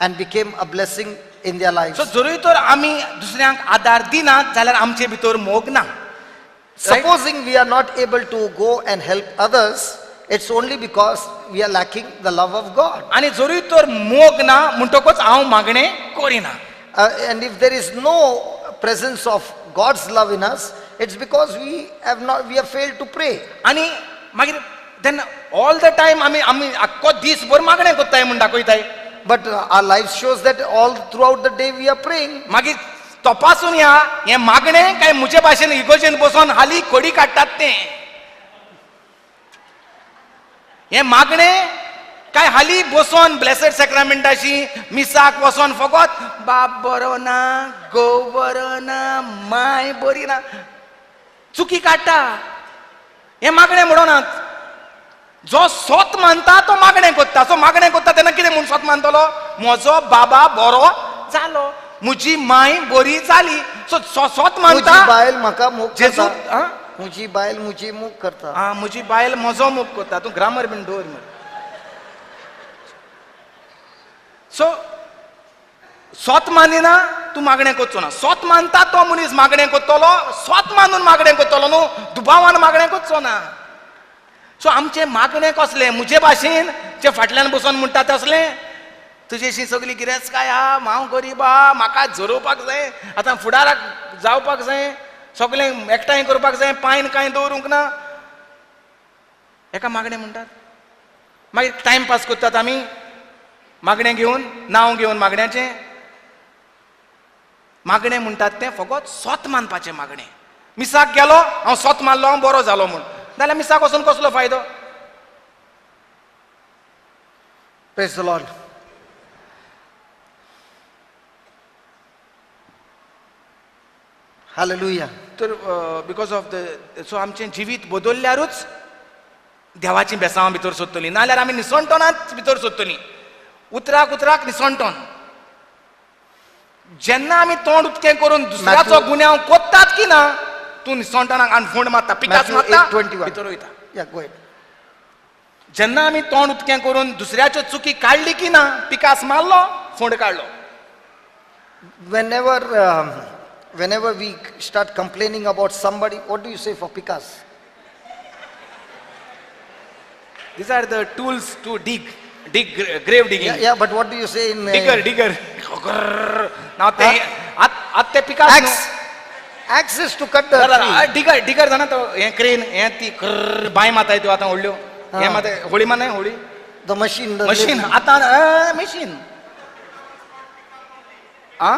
and became a blessing in their lives. सो जरूय तर आमी दुसऱ्यांक आदार दिनात जाल्यार आमचे भितर मोग ना. Supposing we are not able to go and help others, it's only because we are lacking the love of God. आनी जरूय तर मोग ना म्हणटकच हांव मागणें करिना. And if there is no presence of God's love in us, it's because we have failed to pray. आनी मागीर then all the time आमी आमी आख्खो दीसभर मागणें कोत्ताय म्हूण दाखयताय. But our life shows that all throughout the day we are praying. मागीर तपासून या हें मागणें काय म्हजे भाशेन इगोजेन बसोन हाली खोडी काडटात तें. हें मागणें काय हाली बसोन ब्लेसड सॅक्रामेंटाची मिसाक वचोन फकत बाप बरो ना, घोव बरो ना, माय बरी ना, चुकी काडटा. हें मागणें म्हणनात. जो स्वत मानता तो मागणें कोत्ता. सो मागणें कोत्ता तेन्ना कितें म्हूण स्वत मानतलो? म्हजो बाबा बरो जालो, म्हजी माय बरी जाली. सो स्वत मानता. मुजी बायल म्हाका मोग जेजू करता. मुजी बायल मुजी मोग करता. हा म्हजी बायल म्हजो मोग कोत्ता. तूं ग्रामर बीन दवर मरे. सो स्वत मानिना तूं मागणें कोत्चो ना. स्वत मानता तो मनीस मागणें कोत्तलो. स्वत मानून मागणें कोत्तलो न्हू, दुबावान मागणें कोत्चो ना. सो आमचें मागणें कसलें? म्हजे भाशेन जे फाटल्यान बसून म्हणटा तसलें. तुजेशी सगळी गिरेस्काय आहा, हांव गरीब आहा, म्हाका झरोवपाक जाय, आतां फुडाराक जावपाक जाय, सगळें एकठांय करपाक जाय, पायन कांय दवरूंक ना. एका मागणें म्हणटात. मागीर टायमपास करतात आमी मागणें घेवन, नांव घेवन मागण्याचें. मागणें म्हणटात तें फकत स्वत मानपाचें मागणें. मिसाक गेलो, हांव स्वत मानलो, हांव बरो जालो म्हूण. जाल्यार मिसाक वचून कसलो फायदो? Praise the Lord. Hallelujah. तर बिकॉज ऑफ द सो आमचें जिवीत बदलल्यारूच देवाची बेसांवां भितर सोदतलीं, नाल्यार आमी निसणटोनाच भितर सोदतलीं. उतराक निसणटोन. जेन्ना आमी तोंड उक्तें करून दुसऱ्याचो Matthew- गुन्यांव कोत्तात की ना, तूं निसणटोनाक आनफोंड मारता, पिकास Matthew मारता, 8:21. भितर वयता. Yeah, go ahead. जेन्ना आमी तोंड उक्तें करून दुसऱ्याच्यो चुकी काडली की ना, पिकास मारलो, फोंड काडलो. Whenever we start complaining about somebody, what do you say for Pikas? These are the tools to dig grave digging. Yeah, but what do you say in digger. Now ते आत ते पिकास axe? Axe is to cut the tree. Digger जाणा तो हे crane हे ती bye माताय त्यो आतां व्हडल्यो हे माताय होळी मानाय Holi The machine. The machine labor. आतां मशीन आ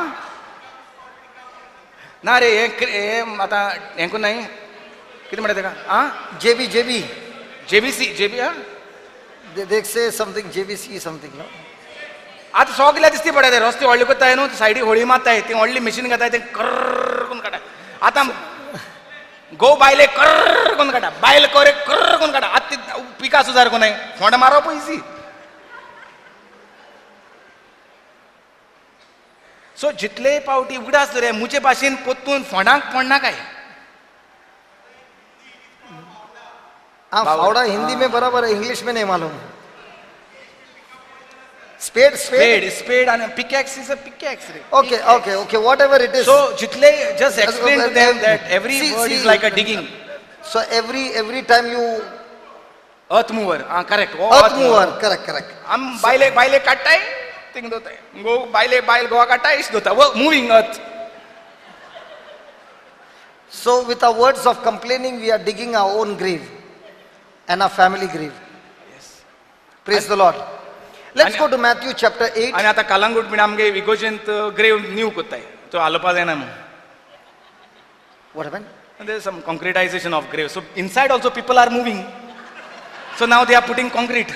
ना रे हे आतां हें कोण नाही कितें म्हणटा तेका आ JB. जेबीसी आ They say something JVC something, no? आतां सगल्या दिसती पडटा ते रस्ते व्हडले कोत्ताय न्हू सायडीक होळी मारताय ती व्हडली मशीन घेताय ते कर्र करून काडटा. आतां गो बायले कर्र करून काडटा, बायल कोरे कर्र करून काडटा. आतां ती पिका सुदार कोनाय फोंड मारप पयसी. सो जितले पावटी उगडास रे मुजे भाशेन पोत्तून फोंडाक पडना काय. हाँ, फावड़ा हिंदी में बराबर है, इंग्लिश में नहीं मालूम. Spade and pickaxe is a pickaxe. Okay, whatever it is. So jitle just explain to them that every word is like a digging. So every time you Earth mover, correct. earth mover, correct. हम बायले काटताय thing दोताय. गो बायल गोवा काटताय इस दोता. Moving earth. So with our words of complaining, we are digging our own grave and our family grave. Yes. Praise the Lord. Let's go to Matthew chapter 8. आणि आता कालांगूट म्हण आमगे विगोजेंत grave new कोत्ताय. तो आलोपा जायना म्हणून. What happened? And there is some concretization of grave. So inside also people are moving. So now they are putting concrete.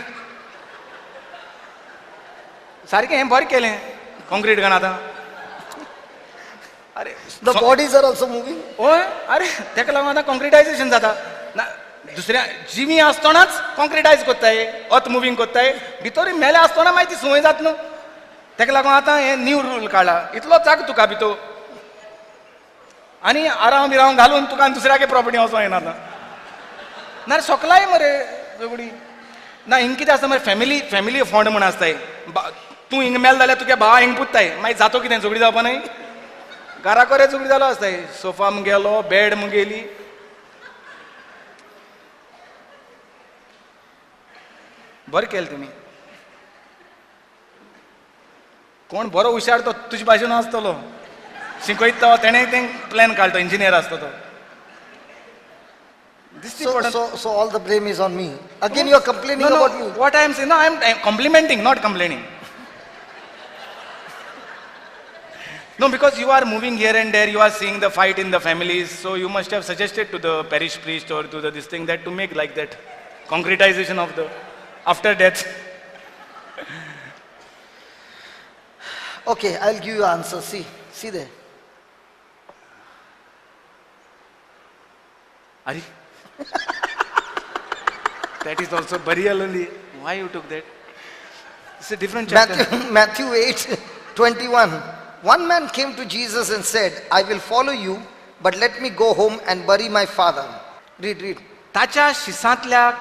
सारखे हे बरें केलें concrete घालून आतां. अरे The bodies are also moving. ओय अरे तेका लागून आतां concretization जाता. दुसऱ्या जिवी आसतनाच कॉन्क्रिटायज कोत्ताय, अर्थ मुव्हिंग कोत्ताय. भितर मेले आसतना मागीर ती संवय जाता न्हू. तेका लागून आतां हे न्यू रूल काडला. इतलो जाग तुका भितर आनी आराम बिराम घालून तुका दुसऱ्यागे प्रॉपर्टी वचों येना आतां. ना सोकलाय मरे झगडी. ना हिंग कितें आसता मरे फॅमिली फंड म्हण आसताय. तूं हिंग मेल जाल्यार तुगे भावा हिंग पुत्ताय. मागीर जातो कितें झगडी जावपा न्हय. घरा कडेन झगडी जालो आसताय. सोफा मुगेलो, बेड मुगेली. बरें केलें तुमी. कोण बरो हुशार तो तुजे भाशेन आसतलो. शिकयता तेणें तें प्लॅन काडलो, इंजिनियर आसता तो. So all the blame is on me. Again you are complaining about me. What I am saying, no, I am complimenting, not complaining. No, because you are moving here and there, you are seeing the fight in the families, so you must have suggested to the parish priest or to this thing that to make like that concretization of the after death. Okay, I'll give you answer. See there. Ari? That is also burial only. Why you took that? It's a different chapter. Matthew 8:21. One man came to Jesus and said, I will follow you, but let me go home and bury my father. Read. ताच्या शिसांतल्याक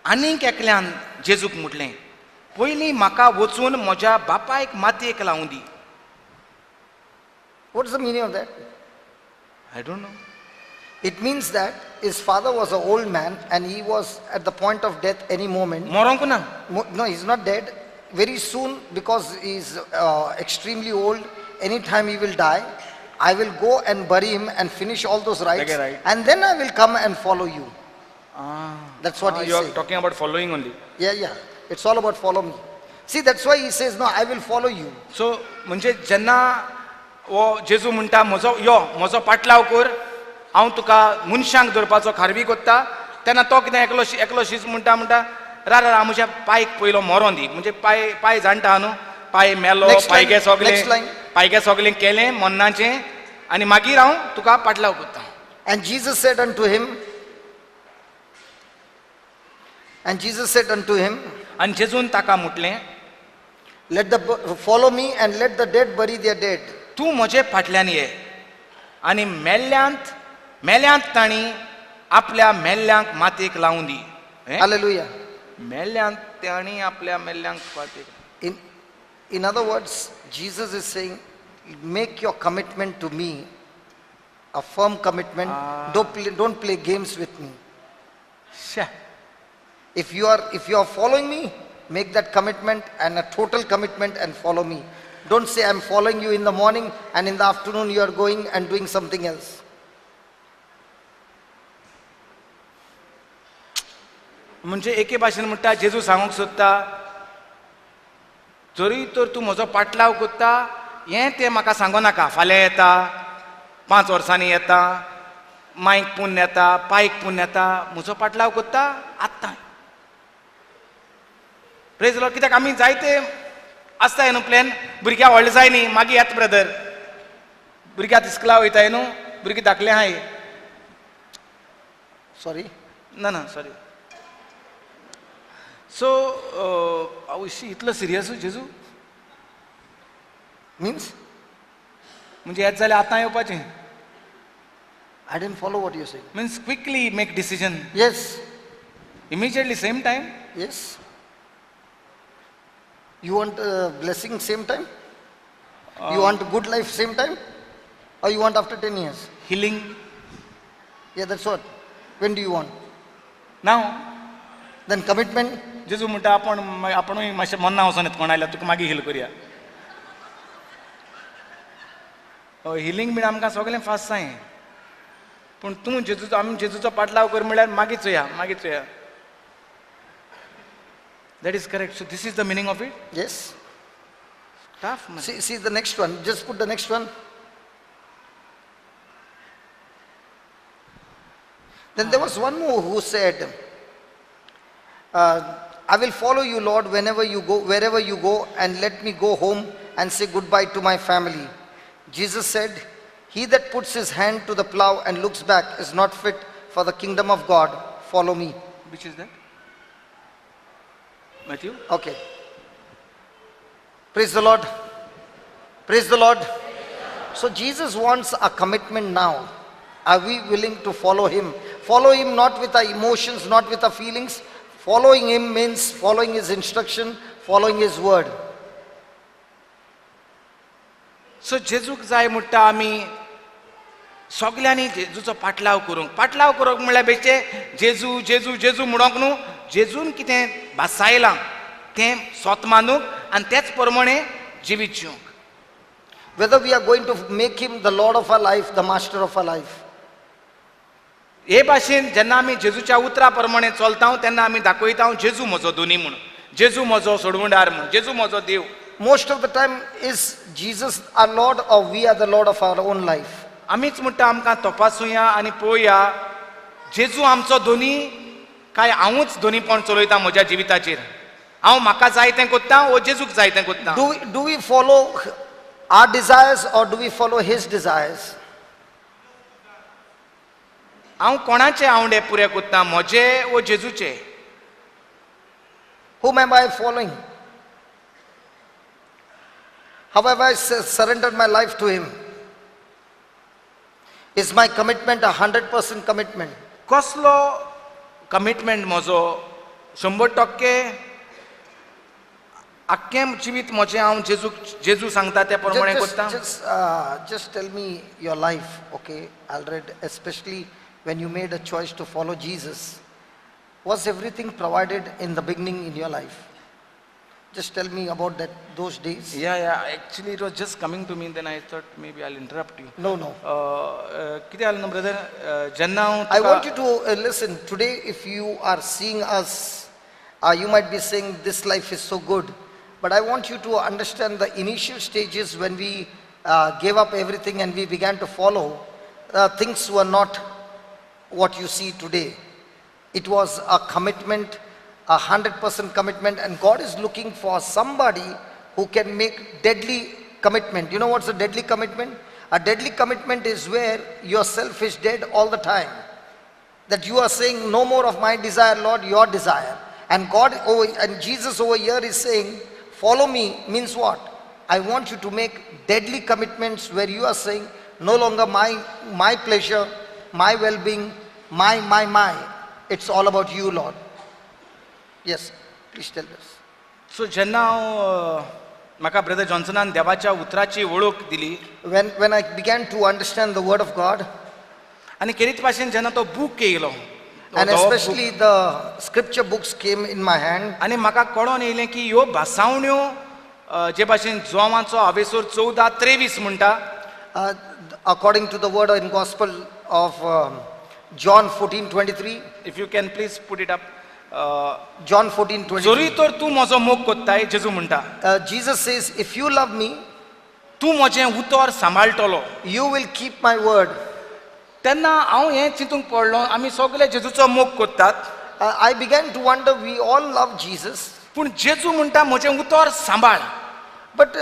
आनीक एकल्यान जेजूक म्हटलें, पयलीं म्हाका वचून म्हज्या बापायक मातयेक लावूं दी. What's the meaning of that? I don't know. It means that his father was an old man and he was at the point of death any moment. मरोंक ना. No, he's not dead. Very soon, because he's extremely old, anytime he will die, I will go and bury him and finish all those rites. Okay, right. And then I will come and follow you. That's what he's you are saying. talking about following only. Yeah. It's all about follow me. See, that's why he says, no, I will follow you. सो म्हणजे जेन्ना हो जेजू म्हणटा म्हजो पाटलाव कर, हांव तुका मनशांक धरपाचो खारवी कोत्ता, तेन्ना तो कितें एकलो शीच म्हणटा रा म्हज्या पांयक पयलो मोरो दी. म्हणजे पांय जाणटा न्हू, पांय मेलो, Next line, next line. पांयगे सगलें केलें मन्नाचें, आनी मागीर हांव तुका पाटलाव कोत्ता. And Jesus said unto him, आनी जेजून ताका म्हटलें, follow me and let the dead bury their dead. तूं म्हजे फाटल्यान ये. आनी मेल्ल्यांत तांणी आपल्या मेल्ल्यांक मातयेक लावून दी. Hallelujah. मेल्ल्यांत तांणी आपल्या मेल्ल्यांक मातयेक. In other words, Jesus is saying, make your commitment to me a firm commitment. Don't play games with me. श्या. If you are following me, make that commitment and a total commitment and follow me. Don't say I'm following you in the morning and in the afternoon you are going and doing something else. म्हणजे एके भाशेन म्हणटा जेजू सांगूंक सोदता, जरी तर तूं म्हजो पाटलाव कोत्ता, हें तें म्हाका सांगो नाका. फाल्यां येता, 5 वर्सांनी येता, मांयक पूण येता, पांयक पूण येता, म्हजो पाटलाव कोत्ता आत्तां. Praise Lord. कित्याक आमी जायते आसताय न्हू प्लॅन, भुरग्यां व्हडलें जाय न्ही, मागीर येता ब्रदर. भुरग्यां इस्कुला वयताय न्हू, भुरगीं धाकलें आहाय. Sorry? ना सॉरी. सो इतलो सिरियस जेजू Means? म्हणजे येत जाल्यार आतां येवपाचें. I didn't follow what you're saying. Mince quickly make decision, Yes. Immediately same time. Yes. You want blessing same time? You want good life same time? Or you want after 10 years? Healing Yeah, that's what. When do you want? Now. Then commitment. जेजू म्हणटा आपूणय मातशें मन्ना वचोन येता कोण आयल्यार तुका मागीर heal करया. Healing been आमकां सगळें फास्ट जाय, पूण तूं आमी जेजूचो पाटलाव कर म्हळ्यार मागीर चोया. That is correct. So this is the meaning of it. Yes. Tough, man. See the next one. Just put the next one. Then there was one more who said, I will follow you, Lord, wherever you go, and let me go home and say goodbye to my family. Jesus said, he that puts his hand to the plow and looks back is not fit for the kingdom of God. Follow me. Which is that? Matthew? Okay. Praise the Lord. Praise the Lord. So Jesus wants a commitment now. Are we willing to follow him? Follow him not with our emotions, not with our feelings. Following him means following his instruction, following his word. सो जेजूक जाय म्हणटा आमी सगल्यांनी जेजूचो पाटलाव करूंक म्हळ्यार बेश्टे जेजू म्हणोंक न्हू, जेजून कितें भासायलां तें स्वत मानूंक आनी तेच प्रमाणे जिवीत जिवंक. Whether we are going to make him the Lord of our life, the master of our life. हे भाशेन जेन्ना आमी जेजूच्या उतरा प्रमाणे चलता तेन्ना आमी दाखयता जेजू म्हजो धोनी म्हणून, जेजू म्हजो सोडवणदार म्हणून, जेजू म्हजो देव. Most of the time is Jesus our Lord or we are the Lord of our own life. आमीच म्हणटा आमकां तपासूया आनी पळोवया जेजू आमचो धोनी काय हांवूच धोनीपण चलयता म्हज्या जिविताचेर. हांव म्हाका जाय तें कोत्ता वो जेजूक जाय तें कोत्ता. Do we follow our desires or do we follow his desires? हांव कोणाचे आवडे पुरे कोत्ता, म्हजे वो जेजूचे? Whom am I following? How have I surrendered my life to him? Is my commitment 100% commitment? कसलो कमिटमेंट म्हजो 100%? आख्खें जिवीत म्हजें हांव जेजू सांगता त्या प्रमाणे कोत्ता. Just tell me your life, okay? I'll read, especially when you made a choice to follow Jesus. Was everything provided in the beginning in your life? Just tell me about those days. Yeah. Actually, it was just coming to me. Then I thought maybe I'll interrupt you. No. किती आलं ना brother जेन्ना हांव I तुका- want you to listen. Today, if you are seeing us, you might be saying, this life is so good. But I want you to understand the initial stages when we gave up everything and we began to follow. Things were not what you see today. It was a commitment, 100% commitment, and God is looking for somebody who can make deadly commitment. You know what's a deadly commitment? A deadly commitment is where yourself is dead all the time. That you are saying, no more of my desire, Lord, your desire. And and Jesus over here is saying, follow me means what? I want you to make deadly commitments where you are saying, no longer my pleasure, my well-being, my. It's all about you, Lord. Yes, please tell us. सो जेन्ना हांव म्हाका brother जॉन्सनान देवाच्या उतराची वळख दिली When I began to understand the word of God, आनी केरीत भाशेन जेन्ना तो बूक येयलो and especially the scripture books came in my hand, आनी म्हाका कळोन येयलें की ह्यो भासावण्यो जे भाशेन जोवांचो हावेसूर 14:23 म्हणटा according to the word in gospel of John 14:23, if you can please put it up John 14:23. जोरी तर तूं म्हजो मोग कोत्ताय जेजू म्हणटा Jesus says, if you love me, तूं म्हजें उतर सांबाळटलो you will keep my word. तेन्ना हांव हें चिंतूंक पडलो आमी सगळे जेजूचो मोग कोत्तात I began to wonder, we all love Jesus, पूण जेजू म्हणटा म्हजें उतर सांबाळ but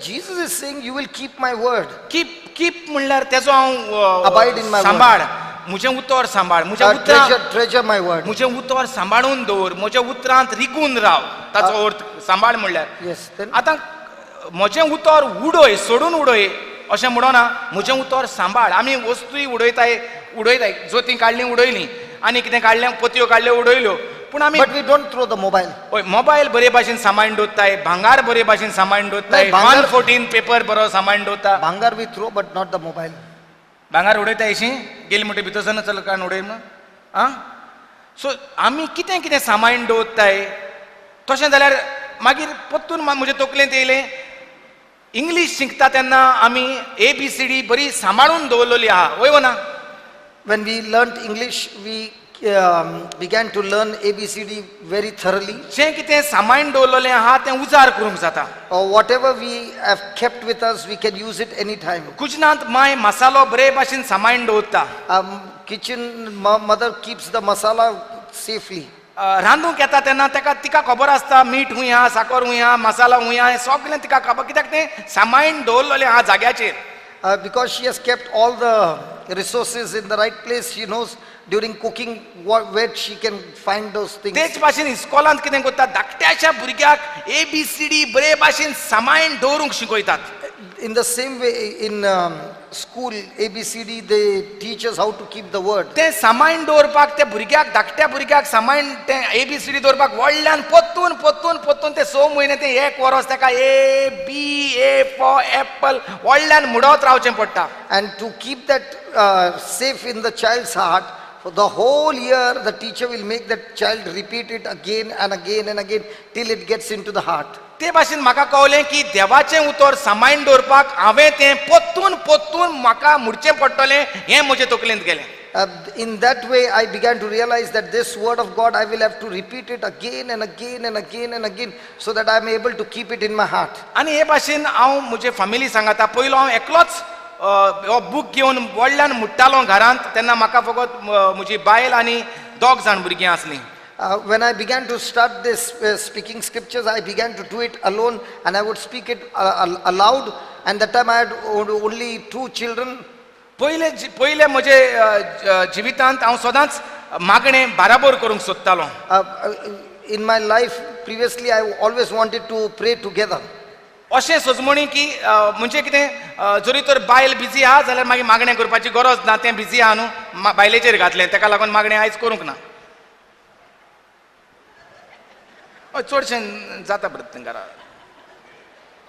Jesus is saying, you will keep my word. Keep म्हणल्यार तेजो हांव Abide in my सांबाळ म्हजें उतर सांबाळ म्हज्या उतरां Treasure my word. म्हजें उतर सांबाळून दवर म्हज्या उतरांत रिगून राव ताचो अर्थ सांबाळ म्हणल्यार Yes, then आतां म्हजें उतर उडय सोडून उडय अशें म्हणना म्हजें उतर सांबाळ आमी वस्तूय उडयताय जोतीं काडलीं उडयलीं आनी कितें काडलें पोतयो काडल्यो उडयल्यो पूण आमी but we don't throw the mobile. हय मोबायल बरे भाशेन सांबाळून दवरताय भांगार बरे भाशेन सांबाळून दवरताय नाही, भांगार- 114 पेपर बरो सांबाळून दवरता Bhangar we throw, but not the mobile. भांगार उडयताय अशीं गेली म्हणटा भितर सरना चल काण उडय म्हणून आं सो आमी कितें कितें सांबाळून दवरताय तशें जाल्यार मागीर परतून म्हज्या तकलेंत येयलें इंग्लीश शिकता तेन्ना आमी ABCD बरी सांबाळून दवरलेली आहा वय व ना When we learnt English, we began to learn ABCD very thoroughly. जें कितें सांबाळून दवरलेलें आहा तें उजार करूंक जाता Or whatever we have kept with us, we can use it anytime. कुजनांत माय मसालो बरे भाशेन सांबाळून दवरता Kitchen mother keeps the masala safely. रांदूंक येता तेन्ना तिका खबर आसता मीठ खूंय आहा साकर खूंय आहा मसाला खूंय आहा हें सगळें तिका खबर कित्याक तें सांबाळून दवरलेलें आहा जाग्याचेर Because she has kept all the resources in the right place, she knows during cooking where she can find those things. तेच भाशेन इस्कॉलांत कितें करता धाकट्याच्या भुरग्याक ABCD बरे भाशेन सांबाळून दवरूंक शिकयतात In the same way, in school, ABCD, they teach us how to keep the word. तें सांबाळून दवरपाक त्या भुरग्याक धाकट्या भुरग्याक सांबाळून तें ABCD दवरपाक व्हडल्यान पोत्तून ते 6 म्हयने तें 1 वर्स ताका A for apple व्हडल्यान मुडत रावचें पडटा And to keep that safe in the child's heart, for the whole year, the teacher will make that child repeat it again and again and again till it gets into the heart. ते भाशेन म्हाका कळलें की देवाचें उतर सांबाळून दवरपाक हांवें तें पोत्तून म्हाका मुडचें पडटलें हें म्हजे तकलेंत गेलें In that way, I began to realize that this word of God, I will have to repeat it again and again and again and again so that I am able to keep it in my heart. आनी हे भाशेन हांव म्हजे family सांगता पयलो हांव एकलोच हो book घेवन व्हडल्यान मुट्टालो घरांत तेन्ना म्हाका फकत म्हजी बायल आनी 2 जाण भुरगीं आसलीं When I began to start this speaking scriptures, I began to do it alone and I would speak it aloud. And that time I had only 2 children. पयले म्हजे जिवितांत हांव सदांच मागणें बाराबर करूंक सोदतालो In my life, previously, I always wanted to pray together. अशें सजमणी की म्हणजे कितें जरी तर बायल बिजी आहा जाल्यार मागीर मागणें करपाची गरज ना तें बिजी आहा न्हू बायलेचेर घातलें ताका लागून मागणें आयज करूंक ना चडशें जाता प्रत्येक घरा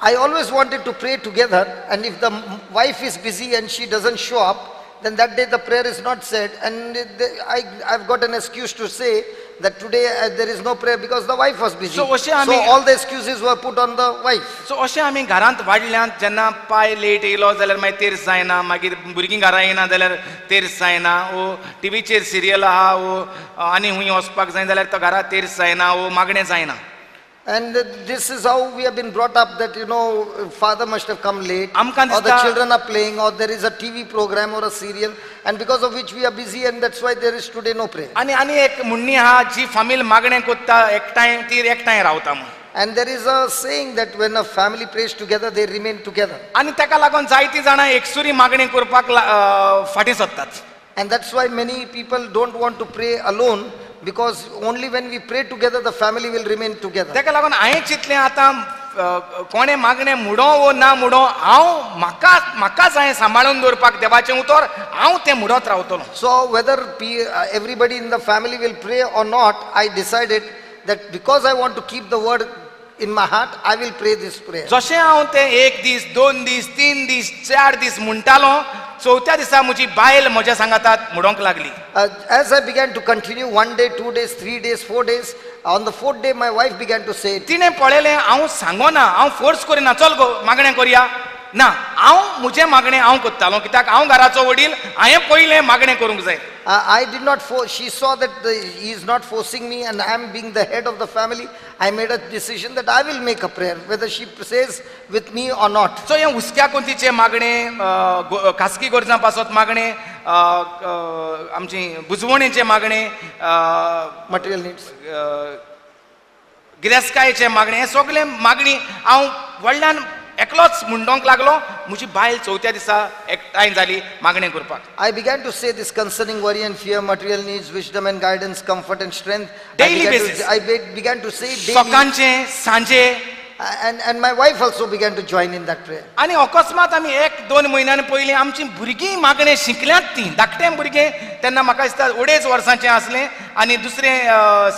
I always wanted to pray together, and if the wife is busy and she doesn't show up, then that day the prayer is not said, and I've got an excuse to say that today there is no prayer because the wife was busy. So, अशें So आमी- all the excuses were put on the wife. सो अशें आमी घरांत वाडल्यान जेन्ना पाय late येयलो जाल्यार मागीर तेर्स जायना, मागीर भुरगीं घरा येना जाल्यार तेर्स जायना, वो टीव्हीचेर सिरियल आहा, वो आनी हूंय वचपाक जाय जाल्यार तो घरा तेर्स जायना, वो मागणें जायना. And this is how we have been brought up, that father must have come late, आमकां or the दिसता- children are playing, or there is a TV program or a serial, and because of which we are busy, and that's why there is today no prayer. आनी एक म्हणणी आहा जी फामील मागणें कोत्ता एकठांय ती एकठांय रावता म्हूण. And there is a saying that when a family prays together, they remain together. आनी ताका लागून जायतीं जाणां एकसुरी मागणी करपाक फाटीं सरतात. And that's why many people don't want to pray alone, because only when we pray together, the family will remain together. ताका लागून हांवें चिंतलें आतां कोणें मागणें मुडो वो ना मुडो, हांव म्हाका जाय सांबाळून दवरपाक देवाचें उतर, हांव तें मुडोत रावतलो. So whether everybody in the family will pray or not, I decided that because I want to keep the word in my heart, I will pray this prayer. जशें हांव तें 1 दीस 2 दीस 3 दीस 4 दीस म्हणटालो, चवथ्या दिसा म्हजी बायल म्हज्या सांगातात मुडोंक लागली. As I began to continue, 1 day, 2 days, 3 days, 4 days, on the 4th day my wife began to say, तिणें पळयलें हांव सांगोना, हांव फोर्स करिना, चल गो मागणें करया. ना, हांव म्हजें मागणें हांव कोत्तालो, कित्याक हांव घराचो वडील, हांवें पयलें मागणें करूंक जाय. I did not force, she saw that he is not forcing me, and I am being the head of the family. I made a decision that I will make a prayer, whether she says with me or not. सो हें हुस्क्या कोंतीचें मागणें, खासगी गरजां पासत मागणें, आमची बुजवणेचें मागणें, Material needs. गिरेस्कायेचें मागणें, हें सगळें मागणी हांव व्हडल्यान एकलोच म्हणटोंक लागलो. म्हजी बायल चवथ्या दिसा एकठांय जाली मागणें करपाक. I began to say this concerning worry and fear, material needs, wisdom and guidance, comfort and strength. Daily basis. I began to say it daily. सकाळचें सांजे. And my wife also began to join in that prayer. आनी अकस्मात आमी 1-2 म्हयन्यान पयलीं आमचीं भुरगीं मागणें शिकल्यांत तीं धाकटें भुरगें, तेन्ना म्हाका दिसता 2.5 वर्सांचें आसलें आनी दुसरें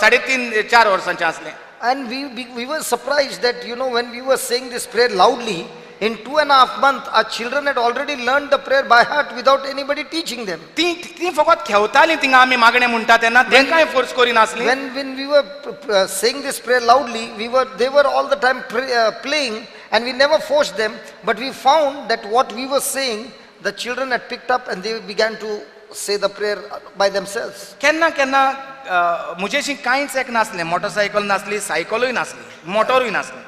3.5-4 वर्सांचें आसलें. And we were surprised that, when we were saying this prayer loudly, in 2.5 months, our children had already learned the prayer by heart without anybody teaching them. तीं फकत खेवतालीं थिंगा आमी मागणें म्हणटा तेन्ना तेंकांय force करिनासलीं. When we were saying this prayer loudly, they were all the time playing, and we never forced them, but we found that what we were saying, the children had picked up and they began to say the prayer by themselves. केन्ना केन्ना म्हजेशी कांयच एक नासलें, motorcycle नासली, सायकलूय नासली, मोटरूय नासली.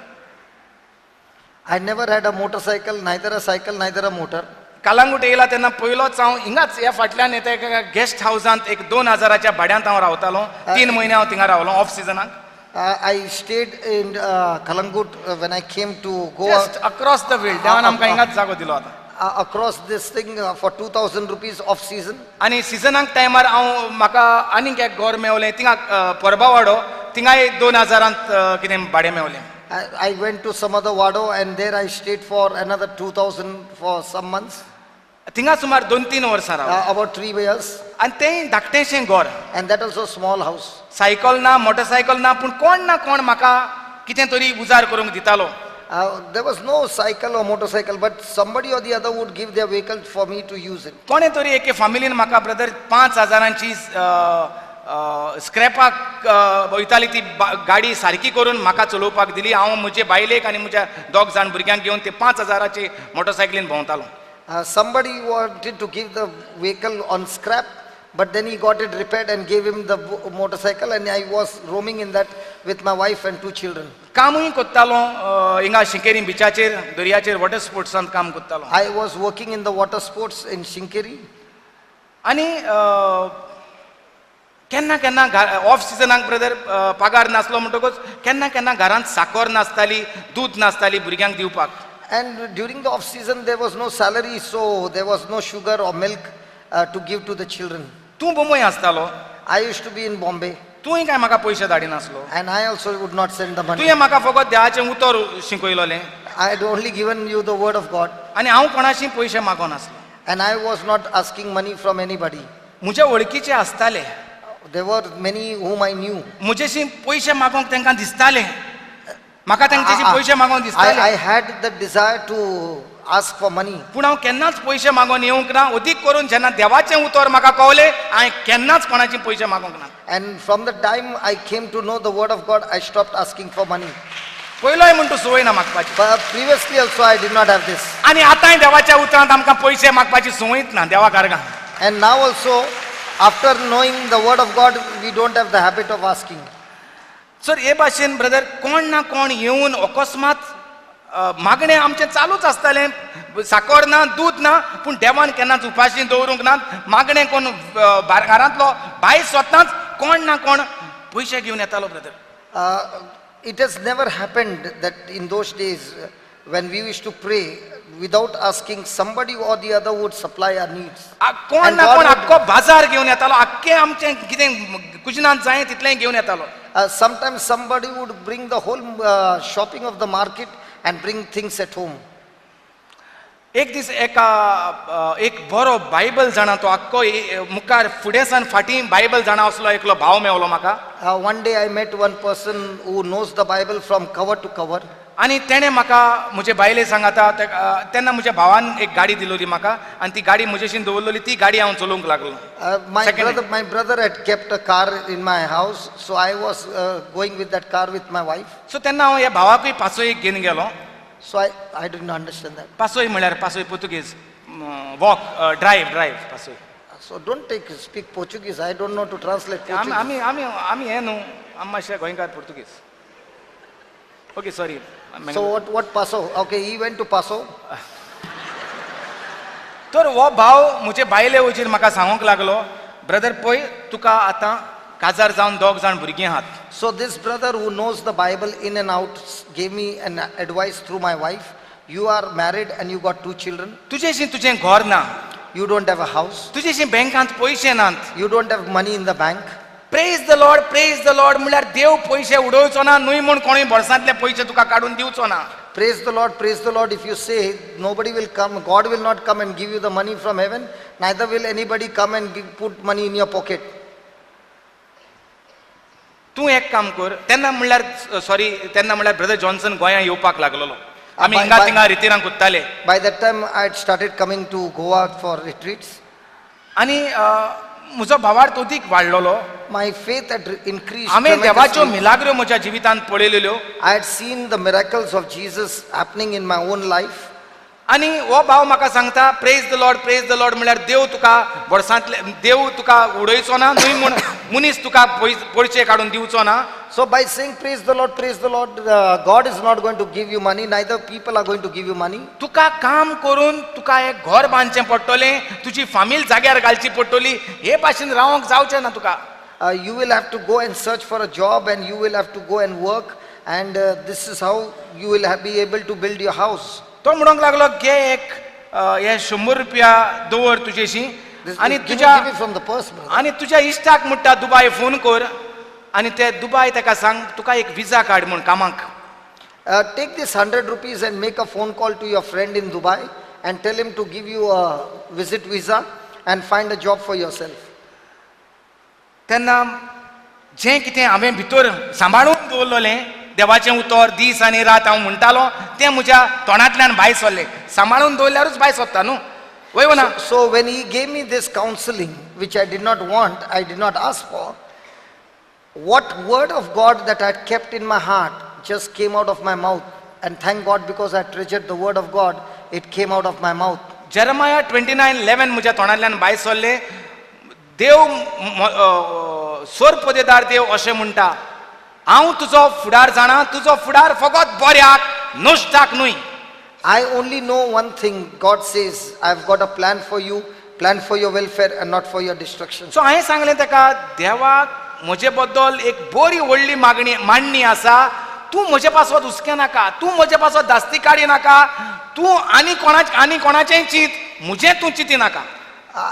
I never had a motorcycle, neither a cycle, neither a motor. Calangute येयला तेन्ना पयलोच हांव हिंगाच ह्या फाटल्यान येता एका गेस्ट हावसांत 2,000च्या भाड्यांत हांव रावतालो. 3 म्हयने हांव थिंगा रावलो ऑफ सिजनाक. I stayed in Kalangut when I came to Goa. Just across the field देवान आमकां हिंगाच जागो दिलो आतां. Across this thing for 2,000 rupees off season. आनी सिजनाक टायमार हांव म्हाका आनीक एक घर मेवलें थिंगा परबावाडो, थिंगाय 2,000 कितें भाडें मेवलें. I went to some other wado, and there I stayed for another 2,000 for some months, थिंगा सुमार 2-3 वर्सां रावलो. about 3 years, आनी तें धाकटेंशें घर, and that also small house. Cycle ना, मोटरसायकल ना, पूण कोण ना कोण म्हाका कितें तरी उजार करूंक दितालो. There was no cycle or motorcycle, but somebody or the other would give their vehicle for me to use it. कोणे तरी एके फामिलीन म्हाका ब्रदर 5,000ची स्क्रॅपाक वयताली ती गाडी सारकी करून म्हाका चलोवपाक दिली. हांव म्हजे बायलेक आनी म्हज्या 2 जाण भुरग्यांक घेवन ते 5,000ची मोटरसायकलीन भोंवतालो. Somebody wanted to give the vehicle on scrap, but then he got it repaired and gave him the motorcycle, and I was roaming in that with my wife and 2 children. कामूय कोत्तालो हिंगा शिंकेरी बिचाचेर, दर्याचेर वॉटर स्पोर्ट्सांत काम कोत्तालो. I was working in the water sports in Shinkeri. आनी केन्ना केन्ना of सिजनाक brother पगार नासलो म्हणटकूच केन्ना केन्ना घरांत साकर नासताली, दूद नासताली भुरग्यांक दिवपाक. And during the off season there was no salary, so there was no sugar or milk to give to the children. तूं बोंबय आसतालो, I used to be in Bombay, तुंय काय म्हाका पयशे धाडिनासलो. and I also would not send the money. तुवें म्हाका फकत देवाचें उतर शिकयलोलें I had only given you the word of God, आनी हांव कोणाशी पयशे मागोनासलो. and I was not asking money from anybody. म्हज्या वळखीचे आसताले, There were many whom I knew. म्हजेशी पयशे मागोंक तांकां दिसतालें, म्हाका तांचेशी पयशे मागोंक I दिसतालें. had the desire to ask for money. पूण हांव केन्नाच पयशे मागोन येवंक ना. अदीक करून जेन्ना देवाचें उतर म्हाका कळलें, हांवें केन्नाच कोणाचे पयशे मागोंक ना. And from the time I came to know the word of God, I stopped asking for money. पयलोय म्हण तूं संवय ना मागपाची. But previously also I did not have this. आनी आतांय देवाच्या उतरांत आमकां पयशे मागपाची संवयच ना देवा कारगा. And now also, after knowing the word of God, we don't have the habit of asking. Sir हे भाशेन ब्रदर कोण ना कोण येवन अकस्मात मागणें आमचें चालूच आसतालें. साकर ना दूद ना पूण देवान केन्नाच उपाशी दवरूंक ना. मागणें कोण घरांतलो भायर स्वताच कोण ना कोण पयशे घेवन येतालो brother. It has never happened that in those days when we used to pray, without asking, somebody or the other would supply our needs. कोण And ना God कोण would- आख्खो बाजार घेवन येतालो. आख्खें आमचें कितें कुजनांत जाय तितलें घेवन येतालो. Sometimes somebody would bring the whole shopping of the market and bring things at home. एक दीस एक बरो बायबल जाणा तो आख्खो मुखार फुडें सावन फाटीं बायबल जाणा असलो एकलो भाव मेवलो म्हाका. One day I met one person who knows the Bible from cover to cover. आनी तेणें म्हाका म्हजे बायले सांगाता तेन्ना म्हज्या भावान एक गाडी दिलोली म्हाका आनी ती गाडी म्हजेशीं दवरलेली. ती गाडी हांव चलोवंक लागलो. My brother had kept a car in my house, so I was going with that car with my wife. सो तेन्ना हांव ह्या भावाकूय पासोयेक घेवन गेलो. So I didn't understand that. पासोय म्हळ्यार पासोय पुर्तुगेज वॉक ड्रायव्ह पासोय. So don't speak Portuguese. I don't know to translate आमी Portuguese. आमी आमी आमी हे न्हू आमी मातशे गोंयकार Portuguese. Okay sorry. So what Paso? Okay, he went to Paso. तर हो भाव म्हजे बायले वचीर म्हाका सांगूंक लागलो, ब्रदर पळय तुका आतां काजार जावन 2 जाण भुरगीं आहात. So this brother who knows the Bible in and out gave me an advice through my wife. You are married and you got 2 children. तुजेशीं तुजें घर ना, You don't have a house. तुजेशीं बँकांत पयशे नात. You don't have money in the bank. Praise the Lord म्हळ्यार देव पयशे उडोवचो ना. न्हय म्हूण कोणूय बोल्सांतले पयशे तुका काडून दिवचो ना. Praise the Lord, praise the Lord. If you say nobody will come, God will not come and give you the money from heaven, neither will anybody come and put money in your pocket. तूं एक काम कर. तेन्ना म्हळ्यार brother Johnson गोंयां येवपाक लागलेलो. आमी हिंगा थिंगा रितीरांक उत्ताले. By that time, I had started coming to Goa for retreats. आनी म्हजो भावार्थ अदीक वाडलेलो. My faith had increased हांवें देवाच्यो tremendously. मिलाग्र्यो म्हज्या जिवितांत पळयलेल्यो. I had seen the miracles of Jesus happening in my own life. आनी हो भाव म्हाका सांगता प्रेज द लॉर्ड म्हळ्यार देव तुका बोर्सांतले देव तुका उडयचो ना. न्हय म्हूण मनीस तुका पयशे काडून दिवचो ना. So by saying praise the Lord, God is not going to give you money, neither people are going to give you money. तुका काम करून तुका एक घर बांदचें पडटलें, तुजी फामील जाग्यार घालची पडटली. हे भाशेन रावंक जावचें ना तुका. You will have to go and search for a job and you will have to go and work, and this is how you will be able to build your house. तो म्हणूंक लागलो घे एक हे 100 रुपया दवर तुजेशी This आनी give तुज्या me from the purse, brother. आनी तुज्या इश्टाक म्हणटा दुबाय फोन कर आनी ते दुबाय ताका सांग तुका एक विजा काड म्हूण कामाक. Take this 100 rupees and make a phone call to your friend in Dubai and tell him to give you a visit visa and find a job for yourself. तेन्ना जें कितें हांवें भितर सांबाळून दवरलेलें देवाचें उतर दीस आनी रात हांव म्हणटालो तें म्हज्या तोंडांतल्यान भायर सरलें. सांबाळून दवरल्यारूच भायर सरता न्हू, वय ना. So when he gave me this counseling, which I did not want, I did not ask for, what word of God that I had kept in my heart just came out of my mouth. And thank God, because I treasured the word of God, it came out of my mouth. Jeremiah 29:11 म्हज्या तोंडांतल्यान भायर सरलें. देव स्वर पोदेदार देव अशें म्हणटा, हांव तुजो फुडार जाणा, तुजो फुडार फकत बऱ्याक नश्टाक न्हय. I only know one thing. God says, I've got a plan for you, plan for your welfare and not for your destruction. सो हांवें सांगलें ताका देवाक म्हजे बद्दल एक बरी व्हडली मांडणी आसा. तूं म्हजे पासत हुस्के नाका, तूं म्हजे पासत दास्ती काडी नाका, तूं आनी कोणाचेंय चिंत, म्हजें तूं चिंती नाका.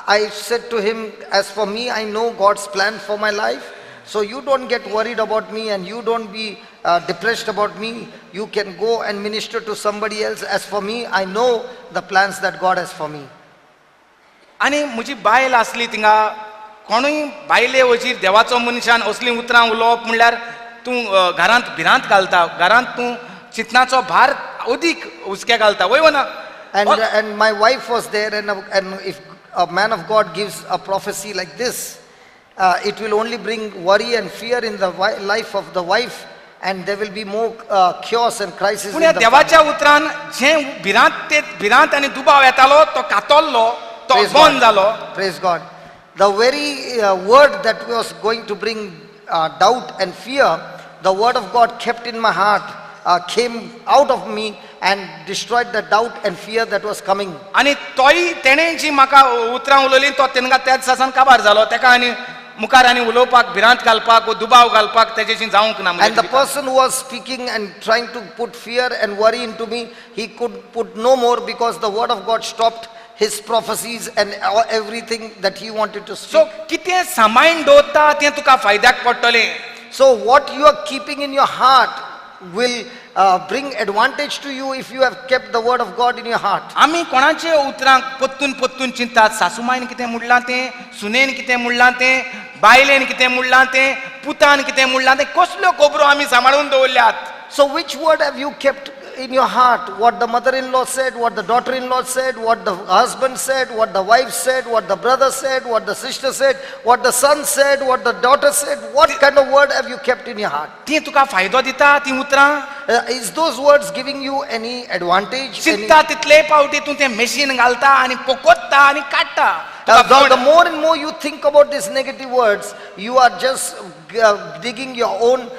I said to him, as for me, I know God's plan for my life. So you don't get worried about me and you don't be depressed about me. You can go and minister to somebody else. As for me, I know the plans that God has for me. आनी म्हजी बायल आसली थिंगा, कोणूय बायले वचीर देवाचो मनशान असलीं उतरां उलोवप म्हणल्यार तूं घरांत भिरांत घालता, घरांत तूं चिंतनाचो भार अदीक हुस्के घालता, वय ना. And my wife was there, and if a man of God gives a prophecy like this, it will only bring worry and fear in the life of the wife, and there will be more chaos and crisis पूण in ह्या the देवाच्या family. उतरान जे भिरांत आनी दुबाव येतालो तो कातोल्लो तो Praise बंद God. जालो. Praise God. The very word that was going to bring doubt and fear, the word of God kept in my heart, came out of me and destroyed the doubt and fear that was coming. आनी तोय तेणें जी म्हाका उतरां उलोवली तो तेंका त्याच सासान काबार जालो. तेका आनी मुखार आनी उलोवपाक भिरांत घालपाक वो दुबाव घालपाक तेजेशी जावंक ना. And the person who was speaking and trying to put fear and worry into me, he could put no more, because the word of God stopped his prophecies and everything that he wanted to so speak. कितें सांबाळून दवरता तें तुका फायद्याक पडटलें. So what you are keeping in your heart will bring advantage to you if you have kept the word of God in your heart. आमी कोणाचे उतरांक पत्तून पत्तून चिंतात. सासूमायन कितें म्हणलां तें, सुनेन कितें म्हणलां तें, बायलेन कितें म्हणलां तें, पुतान कितें म्हणलां तें, कसल्यो खबरो आमी सांबाळून दवरल्यात. So which word have you kept in your heart? What the mother-in-law said, what the daughter-in-law said, what the husband said, what the wife said, what the brother said, what the sister said, what the son said, what the daughter said? What kind of word have you kept in your heart? ती तुका फायदो दिता ती उतरां. Is those words giving you any advantage? चिंतता तितले पावटी तूं तें मेशीन घालता आनी पोकोत्ता आनी काडटा. The more and more you think about these negative words, you are just digging your own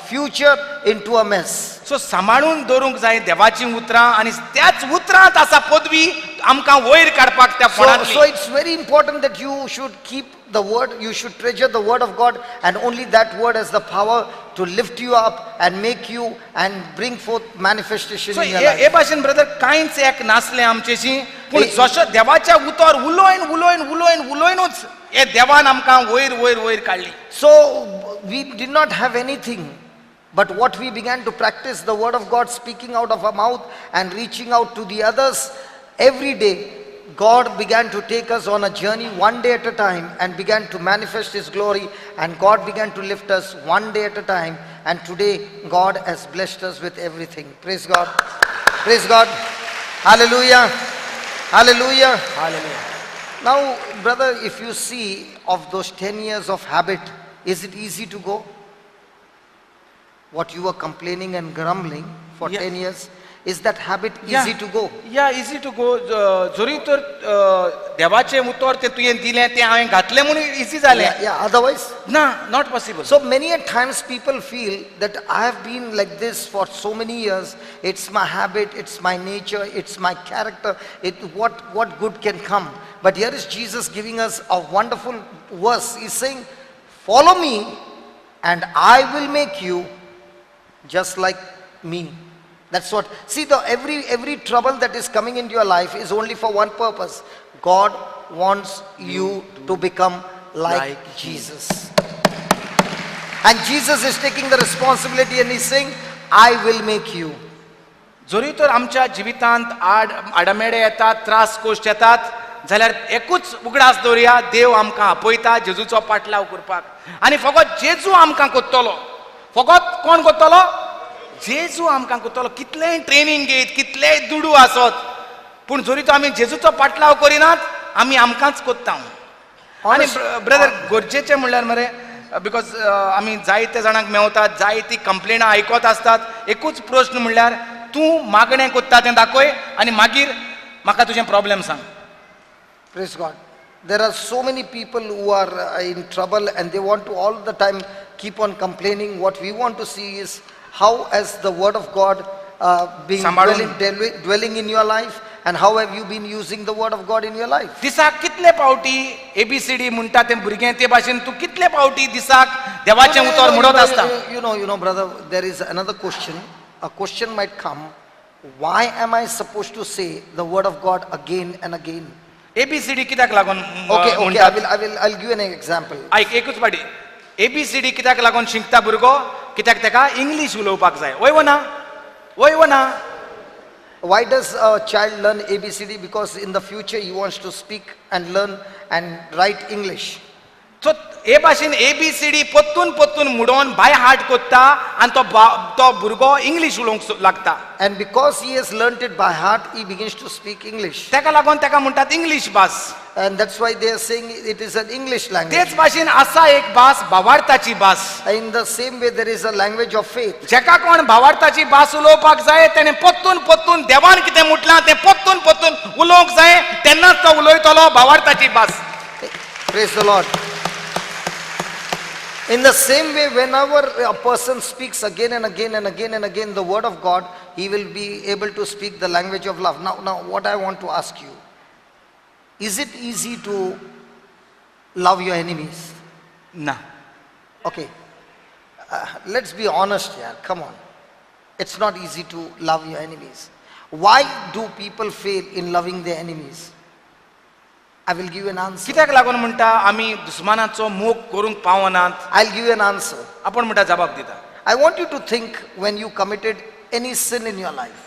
future into a mess. सो सांबाळून दवरूंक जाय देवाची उतरां आनी त्याच उतरांत आसा पदवी आमकां वयर काडपाक त्या So फोंडांतली. it's very important that you should keep the word, you should treasure the word of God, and only that word has the power to lift you up and make you and bring forth manifestation so in your हे life. भाशेन brother कांयच एक नासलें आमचेशी, पूण जशें देवाच्या उतर उलोयन उलोयन उलोयन उलोयनूच हे देवान आमकां वयर वयर वयर काडली. So we did not have anything, but what we began to practice, the word of God speaking out of our mouth and reaching out to the others every day, God began to take us on a journey one day at a time and began to manifest his glory, and God began to lift us one day at a time, and today God has blessed us with everything. Praise God. Praise God. Hallelujah. Hallelujah. Hallelujah. Now, brother, if you see of those 10 years of habit, is it easy to go? What you were complaining and grumbling for Yeah. 10 years, is that habit easy to go? या easy to go. जरी तर देवाचें उतर तें तुवें दिलें तें हांवें घातलें म्हणून इजी जालें Yeah, otherwise? ना, not possible. So many a times people feel that I have been like this for so many years. It's my habit, it's my nature, it's my character. What good can come? But here is Jesus giving us a wonderful verse. He's saying, follow me and I will make you just like me. That's what. See, every trouble that is coming into your life is only for one purpose. God wants you to become like Jesus. And Jesus is taking the responsibility and he's saying, I will make you. जरी तर आमच्या जिवितांत आडमेडे येतात, त्रास cost येतात, जाल्यार एकूच उगडास दवरया, देव आमकां आपयता जेजूचो पाटलाव करपाक. आनी फकत जेजू आमकां कोत्तलो. फकत कोण कोत्तलो? जेजू आमकां कोत्तलो. कितलेंय ट्रेनिंग घेयत, कितलेंय दुडू आसत, पूण जरी तो आमी जेजूचो पाटलाव करिनात, आमी आमकांच कोत्ता. आनी ब्रदर गरजेचें म्हणल्यार मरे, बिकॉज आमी जायते जाणांक मेवतात, जायतीं कंप्लेनां आयकत आसतात. एकूच प्रश्न म्हणल्यार तूं मागणें कोत्ता तें दाखय आनी मागीर म्हाका तुजें प्रॉब्लेम सांग. Praise God. There are so many people who are in trouble and they want to all the time keep on complaining. What we want to see is how has the word of God been dwelling in your life, and how have you been using the word of God in your life? दिसाक कितले पावटी ABCD म्हणटा तें भुरगें ते भाशेन तूं कितले पावटी दिसाक देवाचें उतर म्हणत आसता. You know, brother, there is another question. A question might come. Why am I supposed to say the word of God again and again? ABCD कित्याक लागून Okay, म्हणटात? I'll give you an example. आयक एकूच पाटी. ABCD कित्याक लागून शिकता भुरगो? कित्याक तेका इंग्लीश उलोवपाक जाय. वय ना? वय ना? Why does a child learn ABCD? Because in the future he wants to speak and learn and write English. सो हे भाशेन ABCD पोत्तून पोत्तून मुडोन बाय हार्ट कोत्ता आनी तो भुरगो इंग्लीश उलोवंक लागता. And because he has learnt it by heart, he begins to speak English. तेका लागून तेका म्हणटात English Bhasa. And that's why they are saying it is an English language. तेच भाशेन आसा एक भास भावार्थाची भास. In the same way, there is a language of faith. जेका कोण भावार्थाची भास उलोवपाक जाय तेणे पोत्तून पोत्तून देवान कितें म्हटलां तें पोत्तून पोत्तून उलोवंक जाय, तेन्नाच तो उलयतलो भावार्थाची भास. Praise the Lord. In the same way, whenever a person speaks again and again and again and again the word of God, he will be able to speak the language of love. Now what I want to ask you, is it easy to love your enemies? ना. Okay, let's be honest here, come on. It's not easy to love your enemies. Why do people fail in loving their enemies? I will give you an answer. कित्याक लागून म्हणटा आमी दुस्मानाचो मोग करूंक पावनात. I'll give you an answer. आपण म्हणटा जबाब दिता. I want you to think when you committed any sin in your life.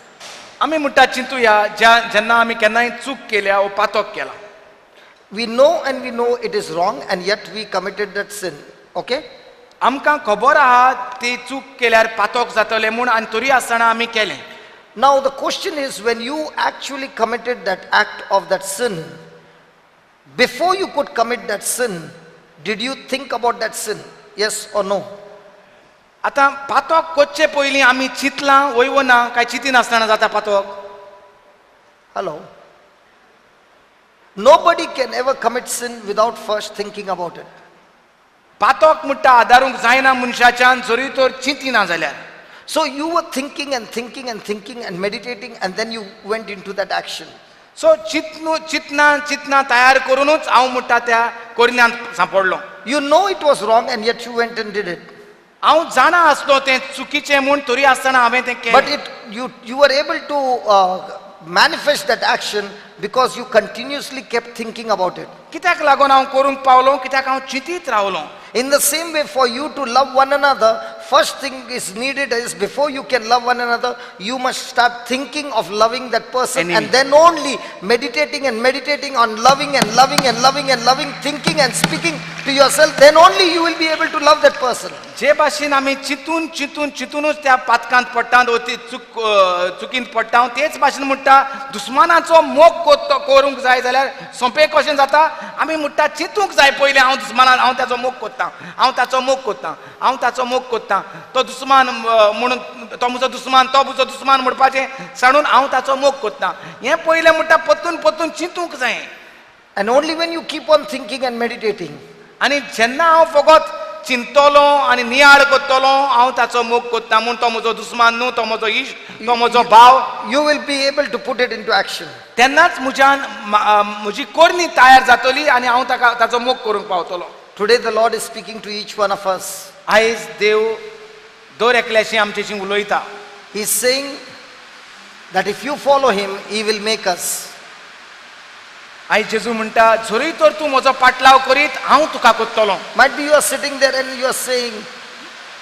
आमी म्हणटा चिंतुया जेन्ना आमी केन्नाय चूक केल्या वा पातक केला. We know it is wrong and yet we committed that sin. Okay? आमकां खबर आहा ती चूक केल्यार पातक जातलें म्हूण आनी तरी आसतना आमी केलें. Now the question is, when you actually committed that act of that sin, before you could commit that sin, did you think about that sin? Yes or no? आतां पातक करचे पयलीं आमी चिंतलां वय ना काय चिंतिनासतना जाता पातक? Hello? Nobody can ever commit sin without first thinking about it. पातक म्हणटा आदारूंक जायना मनशाच्यान जरी तर चिंतिना जाल्यार. So you were thinking and thinking and thinking and meditating, and then you went into that action. सो चिंतना तयार करूनच हांव म्हणटा त्या कोरिन्यांत सांपडलो. You know it was wrong and yet you went and did it. हांव जाणा आसलो तें चुकीचें म्हूण तरी आसतना हांवें तें But केलें. you were able to manifest that action because you continuously kept thinking about it. कित्याक लागून हांव करूंक पावलो? कित्याक हांव चिंतीत रावलो. In the same way, for you to love one another, first thing is needed is, before you can love one another, you must start thinking of loving that person, Enemy. and then only meditating on loving and loving and loving and loving, thinking and speaking to yourself, then only you will be able to love that person. जे भाशेन आमी चिंतूनच त्या पातकांत पडटात वा ती चुकींत पडटा, तेच भाशेन म्हणटा दुस्मानाचो मोग करूंक जाय जाल्यार सोंपें कशें जाता? आमी म्हणटा चिंतूंक जाय पयलीं हांव ताचो मोग कोत्तां, हांव ताचो मोग कोत्तां. तो दुस्मान म्हणून तो म्हजो दुस्मान म्हणपाचें सांडून हांव ताचो मोग कोत्तां. हें पयलें म्हणटा पोत्तून चिंतूंक जाय. And only when you keep on thinking and meditating, आनी जेन्ना हांव फकत चिंतलो आनी नियाळ कोत्तलो हांव ताचो मोग कोत्तां म्हूण तो म्हजो दुस्मान न्हू, तो म्हजो इश्ट, तो म्हजो भाव, you will be able to put it into action. तेन्नाच म्हजी कोरणी तयार जातली आनी हांव ताचो मोग करूंक पावतलो. Today the Lord is speaking to each one of us. आयज देव दर एकल्याशी आमचेशी उलयता. He is saying that if you follow him, he will make us. आयज जेजू म्हणटा जरी तर तूं म्हजो पाटलाव करीत हांव तुका कोत्तलो. Might be you are sitting there and you are saying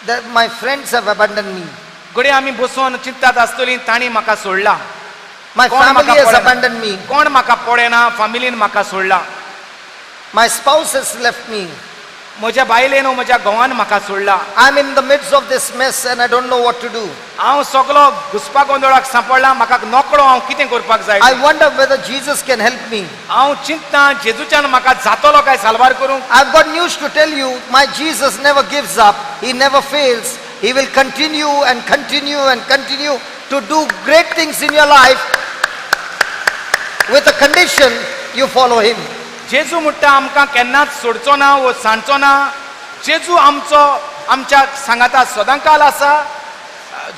that my friends have abandoned me. घडये आमी बसून चिंतात आसतलीं तांणी म्हाका सोडला. My कोण family म्हाका has पळयना. abandoned me. कोण म्हाका पळयना, फॅमिलीन म्हाका सोडला. My spouse has left me. म्हज्या बायलेन म्हज्या घोवान म्हाका सोडला. I'm in the midst of this mess and I don't know what to do. हांव सगलो घुसपा गोंदळाक सांपडला, म्हाका नकळो हांव कितें करपाक जाय. I wonder whether Jesus can help me. हांव चिंततां जेजूच्यान म्हाका जातलो काय साल्वार करूंक. I've got news to tell you. My Jesus never gives up. He never fails. He will continue and continue and continue to do great things in your life, with a condition you follow him. जेजू म्हणटा आमकां केन्नाच सोडचो ना वो सांडचो ना. जेजू आमच्या सांगाता सदांकाल आसा,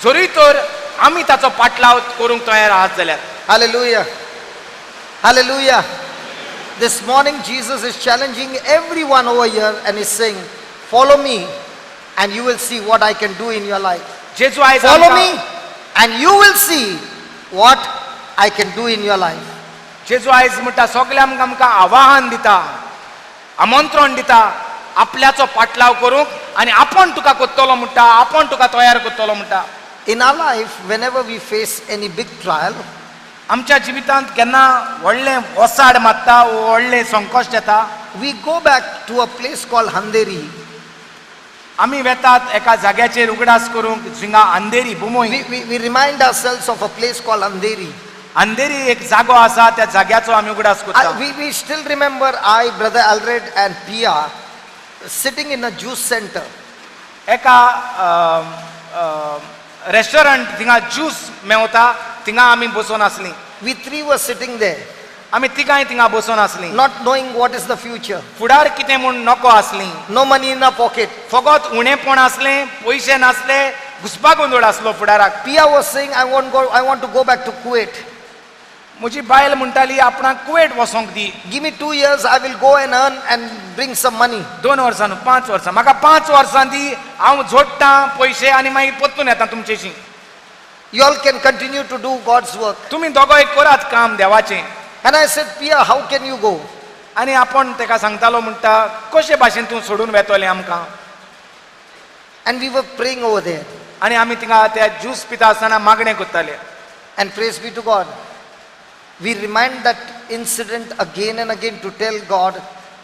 जरी तर आमी ताचो पाटलाव करूंक तयार आहात जाल्यार. Hallelujah. Hallelujah. This morning Jesus is challenging everyone over here and is saying, follow me and you will see what I can do in your life. जेजू आयज Follow me and you will see what I can do in your life. जेजू आयज म्हणटा सगल्यांक आमकां आवाहन दिता, आमंत्रण दिता आपल्याचो पाटलाव करूंक आनी आपूण तुका कोत्तलो म्हणटा, आपूण तुका तयार कोत्तलो म्हणटा. In our life, whenever we face any big trial, आमच्या जिवितांत केन्ना व्हडलें ओसाड मारता, व्हडलें संकश्ट येता, we go back to a place called Handeri. आमी वेतात एका जाग्याचेर उगडास करूंक जिंगा अंधेरी बुमोई. We remind ourselves of a place called Andheri. अंधेरी एक जागो आसा, त्या जाग्याचो आमी उगडास करता. We still remember I, Brother Alred and Pia sitting in a juice center. एका रेस्टॉरंट थिंगा ज्यूस मेवता, थिंगा आमी बसून आसली. We three were sitting there, आमी तिगांय थिंगा बसून आसली. not knowing what is the future. फुडार कितें म्हूण नको आसली. No money in our pocket. फकत उणेपण आसलें, पयशे नासले, घुसपा गोंदळ आसलो फुडाराक. Pia was saying, I want to go back to Kuwait. म्हजी बायल म्हणटाली आपणाक कुवेट वसोंक दी. Give me 2 years, I will go and earn and bring some money. 2 वर्सां न्हू, 5 वर्सां. म्हाका 5 वर्सां दी, हांव जोडटां पयशे आनी मागीर परतून येता तुमचेशी. You all can continue to do God's work. तुमी दोगोय करात काम देवाचें. And I said, Pia, how can you go? आनी आपण तेका सांगतालो म्हणटा, कशे भाशेन तूं सोडून वेतोलें आमकां. And we were praying over there. आनी आमी थिंगा त्या ज्यूस पिता आसतना मागणें करताले. And praise be to God. We remind that incident again and again to tell God,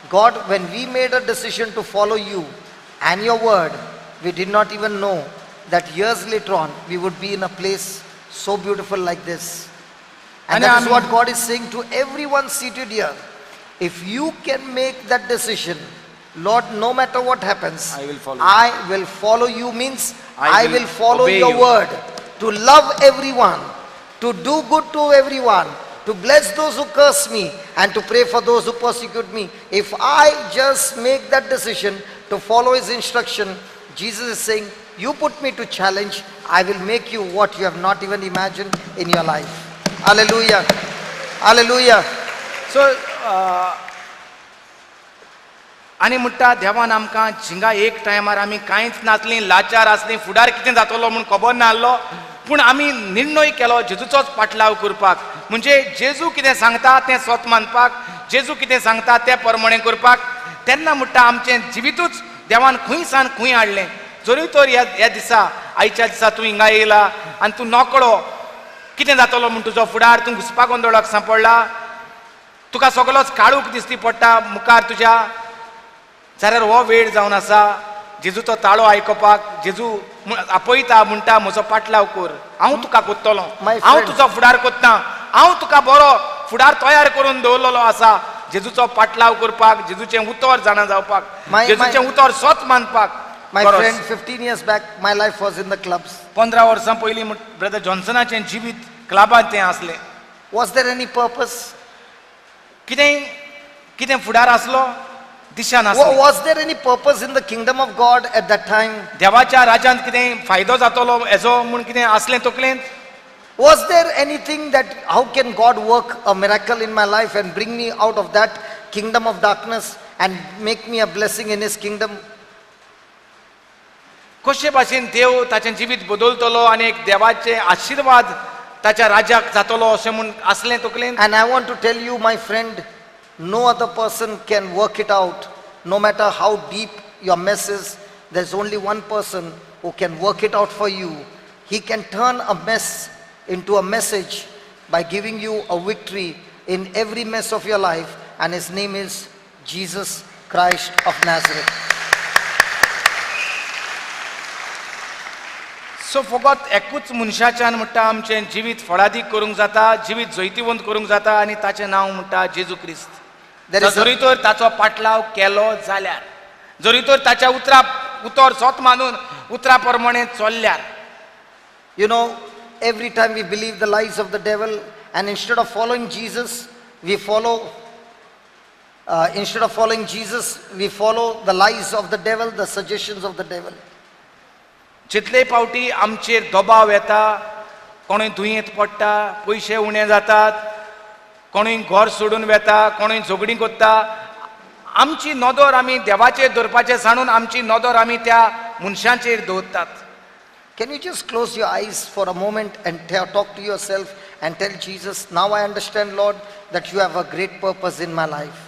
God, when we made a decision to follow you and your word, we did not even know that years later on we would be in a place so beautiful like this. And that is what God is saying to everyone seated here. If you can make that decision, Lord, no matter what happens, I will follow you. I will follow you means I I will will follow obey your you. word, to love everyone, to do good to everyone, to bless those who curse me, and to pray for those who persecute me. If I just make that decision to follow his instruction, Jesus is saying, you put me to challenge, I will make you what you have not even imagined in your life. Hallelujah. Hallelujah. सो आनी म्हणटा देवान आमकां जिंगा एक टायमार आमी कांयच नासलीं, लाचार आसलीं, फुडार कितें जातलो म्हूण खबर नासलो, पूण आमी निर्णय केलो जेजूचोच पाटलाव करपाक. म्हणजे जेजू कितें सांगता तें स्वत मानपाक, जेजू कितें सांगता ते प्रमाणें करपाक. तेन्ना म्हणटा आमचें जिवितूच देवान खंय सान खंय हाडलें. जरी तर ह्या दिसा, आयच्या दिसा तूं हिंगा येयला आनी तूं नकळो कितें जातलो म्हूण तुजो फुडार, तूं घुसपा गोंदळाक सांपडला, तुका सगळोच काळूक दिसती पडटा मुखार तुज्या, जाल्यार हो वेळ जावन आसा जेजूचो ताळो आयकपाक. जेजू आपयता म्हणटा म्हजो पाटलाव कर, हांव तुका कोत्तलो, हांव तुजो फुडार कोत्ता, हांव तुका बरो फुडार तयार करून दवरलेलो आसा जेजूचो पाटलाव करपाक, जेजूचें उतर जाणा जावपाक, जेजूचें उतर स्वत मानपाक. My friend, 15 years back, my life was in the clubs. 15 वर्सां पयलीं ब्रदर जॉन्सनाचें जिवीत क्लबांत तें आसलें. Was there any purpose? कितें फुडार आसलो, दिशा नासली. Was there any purpose in the kingdom of God at that time? देवाच्या राज्यांत कितें फायदो जातलो हेजो म्हूण कितें आसलें तकलेंत? Was there anything that, how can God work a miracle in my life and bring me out of that kingdom of darkness and make me a blessing in his kingdom? कशे भाशेन देव ताचें जिवीत बदलतलो आनी एक देवाचे आशिर्वाद ताच्या राज्याक जातलो अशें म्हूण आसलें तकलेंत. And I want to tell you, my friend, no other person can work it out. No matter how deep your mess is, there's only one person who can work it out for you. He can turn a mess into a message by giving you a victory in every mess of your life, and his name is Jesus Christ of Nazareth. सो फकत एकूच मनशाच्यान म्हणटा आमचें जिवीत फळादीक करूंक जाता, जिवीत जैतिवंत करूंक जाता, आनी ताचें नांव म्हणटा जेजू क्रिस्त. जरी तर ताचो पाटलाव केलो जाल्यार, जरी तर ताच्या उतर स्वत मानून उतरा प्रमाणे चल्ल्यार. You know, every time we believe the lies of the devil, and instead of following Jesus, we follow the lies of the devil, the suggestions of the devil. जितले फावटी आमचेर दबाव येता, कोणूय दुयेंत पडटा, पयशे उणे जातात, कोणूय घर सोडून वेता, कोणूय झगडीं करता, आमची नदर आमी देवाचेर धरपाचें सांडून आमची नदर आमी त्या मनशांचेर दवरतात. Can you just close your eyes for a moment and talk to yourself and tell Jesus, now I understand, Lord, that you have a great purpose in my life.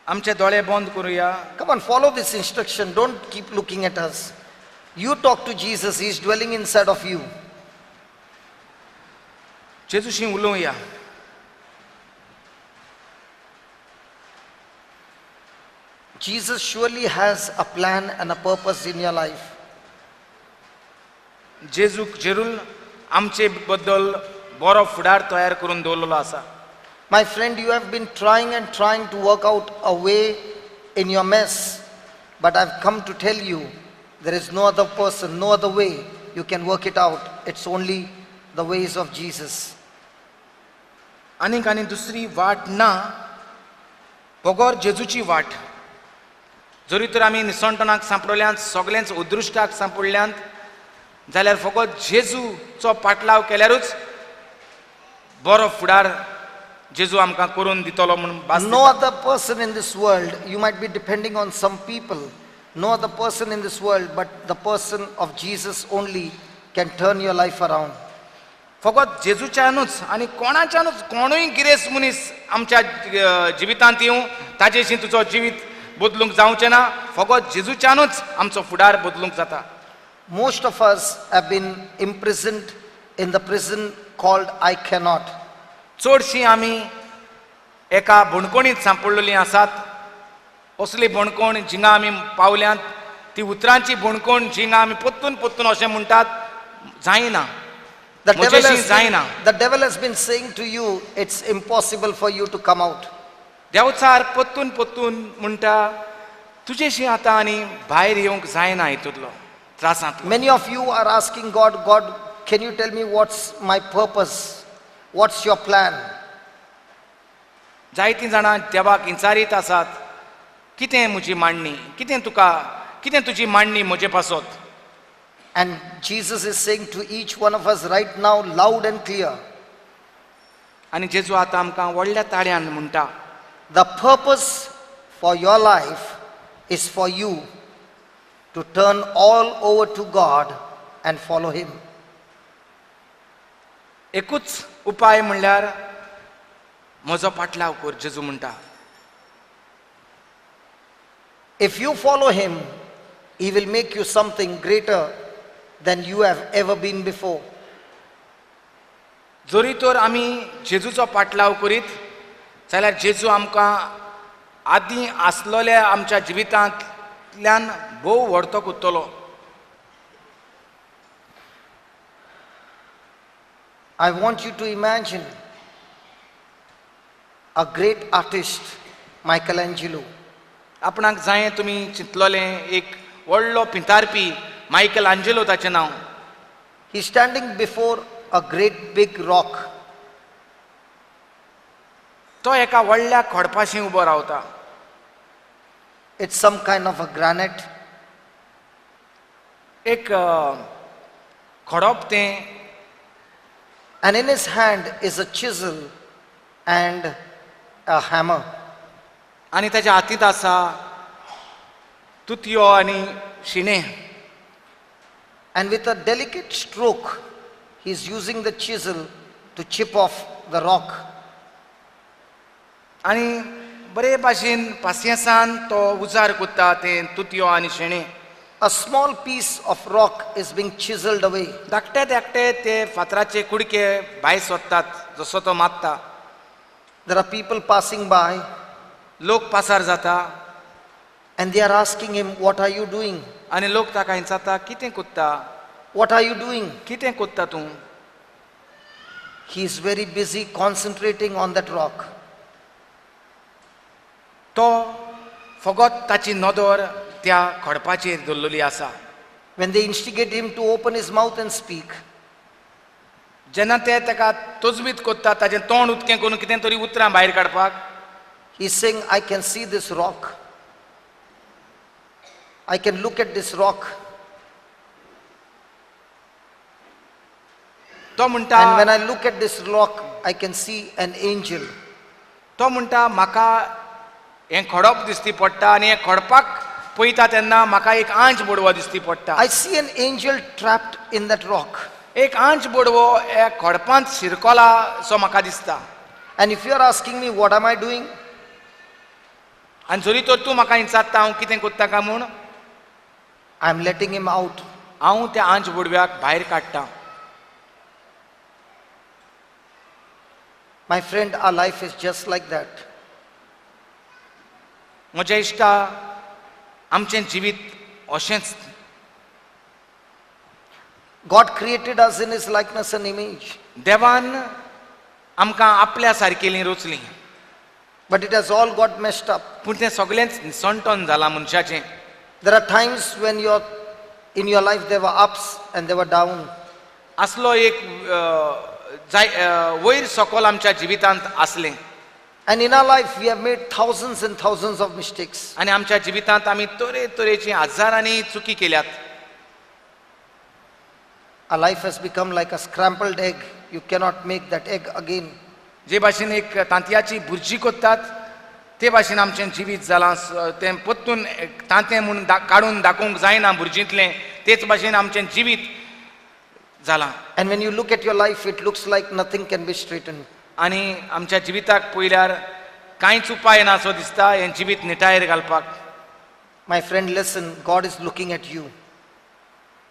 आमचे दोळे बंद करूया. Come on, follow this instruction. Don't keep looking at us. You talk to Jesus. He is dwelling inside of you. जेजूशी उलोवया. Jesus surely has a plan and a purpose in your life. जेजूक जरूर आमचे बद्दल बरो फुडार तयार करून दवरलेलो आसा. My friend, you have been trying and trying to work out a way in your mess, but I've come to tell you there is no other person, no other way you can work it out. It's only the ways of Jesus. आनीक आनी दुसरी वाट ना, फकत जेजूची वाट. जरी तर आमी निसणटणाक सांपडल्यात, सगळ्यांच उदृश्टाक सांपडल्यात, जाल्यार फकत जेजूचो पाटलाव केल्यारूच बरो फुडार जेजू आमकां करून दितलो म्हणून भास No दिता. other person in this world, you might be depending on some people, no other person in this world, but the person of Jesus only can turn your life around. फकत जेजूच्यानूच आनी कोणाच्यानूच कोणूय गिरेस्त मनीस आमच्या जिवितांत येवं ताजेशी तुजो जिवीत बदलूंक जावचें ना. फकत जेजूच्यानूच आमचो फुडार बदलूंक जाता. Most of us have been imprisoned in the prison called I cannot. चडशीं आमी एका बणकोणींत सांपडलेलीं आसात. असली बणकोण जिंगा आमी पावल्यांत, ती उतरांची बणकोण जिंगा आमी पोत्तून पोत्तून अशें म्हणटात, जायना. The devil, म्हजेशी जायना. the devil has been saying to you, it's impossible for you to come out. देंवचार पोत्तून पोत्तून म्हणटा, तुजेशी आतां आनी भायर येवंक जायना हितूंतलो त्रासांतलो. Many of you are asking God, God, can you tell me what's my purpose? What's your plan? जायतीं जाणां देवाक विचारीत आसात, कितें म्हजी मांडणी, कितें तुजी मांडणी म्हजे पासत. And Jesus is saying to each one of us right now, loud and clear, आनी जेजू आतां आमकां व्हडल्या ताळ्यान म्हणटा, the purpose for your life is for you to turn all over to God and follow Him. एकूच उपाय म्हणल्यार म्हजो पाटलाव कर, जेजू म्हणटा. If you follow Him, He will make you something greater than you have ever been before. जरी तर आमी जेजूचो पाटलाव करीत, जाल्यार जेजू आमकां आदीं आसलोल्या आमच्या जिवितांतल्यान भोव व्हडतो कोत्तलो. I want you to imagine a great artist, Michelangelo. आपणाक जाय तुमी चिंतलोलें एक व्हडलो पिंतारपी मायकल आंजेलो ताचें नांव. He's standing before a great big rock. तो एका व्हडल्या खोडपाशी उबो रावता. It's some kind of a granite. एक खोडप तें, And in his hand is a chisel and a hammer. आनी ताच्या हातींत आसा तुतयो आनी शिणे. And with a delicate stroke, he's using the chisel to chip off the rock. आनी बरे भाशेन पासियेंसान तो उजार कोत्ता तें तुतयो आनी शेणे. A small piece of rock is being chiseled away. धाकटे धाकटे ते फातराचे कुडके भायर सोदतात जसो तो मात्ता. There are people passing by लोक पासार जाता and they are asking him, what are you doing? आनी लोक ताका विचारता, कितें कोत्ता, What are you doing? कितें कोत्ता तूं. He is very busy concentrating on that rock. तो फकत ताची नदर त्या खडपाचेर दवरलेली आसा. When they instigate him to open his mouth and speak, जेन्ना ते ताका तजवीज कोत्ता ताचें तोंड उदकें करून कितें तरी उतरां भायर काडपाक, he's saying, I can see this rock. I can look at this rock. तो म्हणटा, And when I look at this rock, I can see an angel. तो म्हणटा म्हाका हें खडप दिसती पडटा आनी हें खडपाक पळयता तेन्ना म्हाका एक आंच बोडवो दिसती पडटा. I see an angel trapped in that rock. एक आंच बोडवो ह्या खडपांत शिरकोला सो म्हाका दिसता. And if you are asking me, what am I doing? आनी जरी तर तूं म्हाका विचारता हांव कितें कोत्ता काय म्हूण, I am letting him out. हांव त्या आंच बोडव्याक भायर काडटां. My friend, our life is just like that. म्हज्या इश्टा, आमचें जिवीत अशेंच God created us in His likeness and image. देवान आमकां आपल्या सारकेलीं रचलीं, But it has all got messed up. पूण तें सगळेंच निसंटोन जालां मनशाचें. There are times when in your life there were ups and there were down. असलो एक वयर सकल आमच्या जिवितांत आसलें, And in our life we have made thousands and thousands of mistakes. आनी आमच्या जिवितांत आमी तरेतरेची हजारांनी चुकी केल्यात. Our life has become like a scrambled egg. You cannot make that egg again. जे भाशेन एक तांतयाची भुर्जी कोत्तात ते भाशेन आमचें जिवीत जालां. तें परतून तांतें म्हूण काडून दाखोवंक जायना भुर्जींतलें, तेच भाशेन आमचें जिवीत जालां. And when you look at your life, it looks like nothing can be straightened. आनी आमच्या जिविताक पळयल्यार कांयच उपाय ना सो दिसता हें जिवीत निटायर घालपाक. My friend, listen, God is looking at you.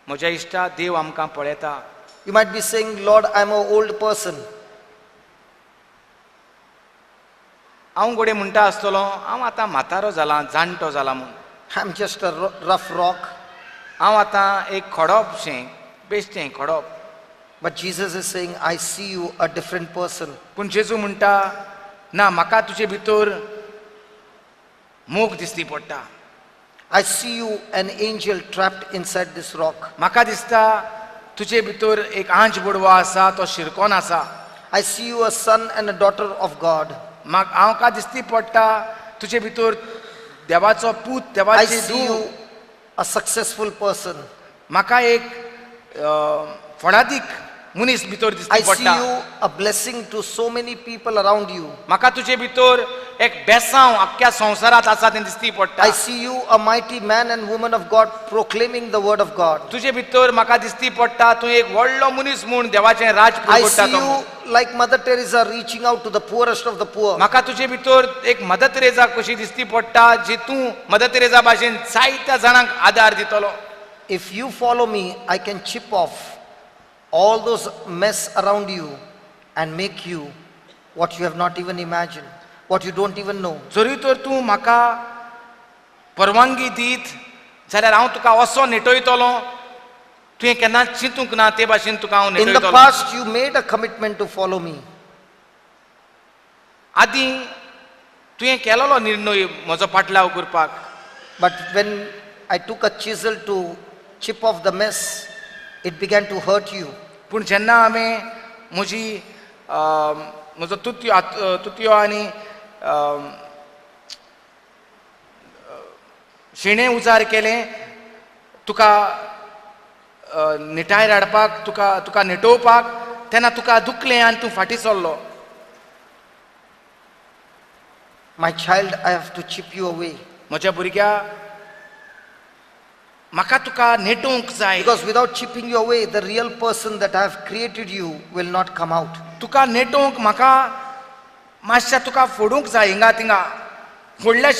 म्हज्या इश्टा, देव आमकां पळयता. You might be saying, Lord, I'm an old person. हांव घोडे म्हणटा आसतलो, हांव आतां म्हातारो जालां, जाणटो जालां म्हूण. I'm just a rough rock. हांव आतां एक खडोपशें, बेश्टें खडोप. But Jesus is saying, I see you a different person. पूण जेजू म्हणटा, ना, म्हाका तुजे भितर मोग दिसती पडटा. I see you an angel trapped inside this rock. म्हाका दिसता तुजे भितर एक आंच बुडवा आसा, तो शिरकोन आसा. I see you a son and a daughter of God. म्हाका दिसती पडटा तुजे भितर देवाचो पूत, I देवाची see you a successful person. म्हाका एक फळादीक मनीस भितर I दिसती see पडटा. you a blessing to so many people around you. म्हाका तुजे भितर एक बेसांव आख्ख्या संवसारांत आसा तें दिसती पडटा. I see you a mighty man and woman of God proclaiming the word of God. तुजे भितर म्हाका दिसती पडटा तूं एक व्हडलो मनीस म्हूण देवाचें राज I करता. see you like Mother Teresa reaching out to the poorest of the poor. म्हाका तुजे भितर एक मदर तेरेसा कशी दिसती पडटा, जी तूं मदर तेरेसा भाशेन जायत्या जाणांक आदार दितलो. If you follow me, I can chip off all those mess around you and make you what you have not even imagined, what you don't even know. जरी तर तूं म्हाका परवानगी दीत जाल्यार हांव तुका असो नेटयतलो तुवें केन्ना चिंतूंक ना ते भाशेन तुका हांव In the नेटयतलो. past, you made a commitment to follow me. आदीं तुवें केलोलो निर्णय म्हजो पाटलाव करपाक. But when I took a chisel to chip off the mess, it began to hurt you. पूण जेन्ना हांवें म्हजो तुतयो आनी शेणें उजार केलें तुका निटायर हाडपाक, तुका नेटोवपाक, तेन्ना तुका दुखलें आनी तूं फाटीं सरलो. My child, I have to chip you away. म्हज्या भुरग्या, म्हाका तुका नेटोवंक जाय. Because without chipping you away, the real person that I have created you will not come out. तुका नेटोवंक म्हाका मातशें तुका फोडूंक जाय हिंगा थिंगा. फोडल्या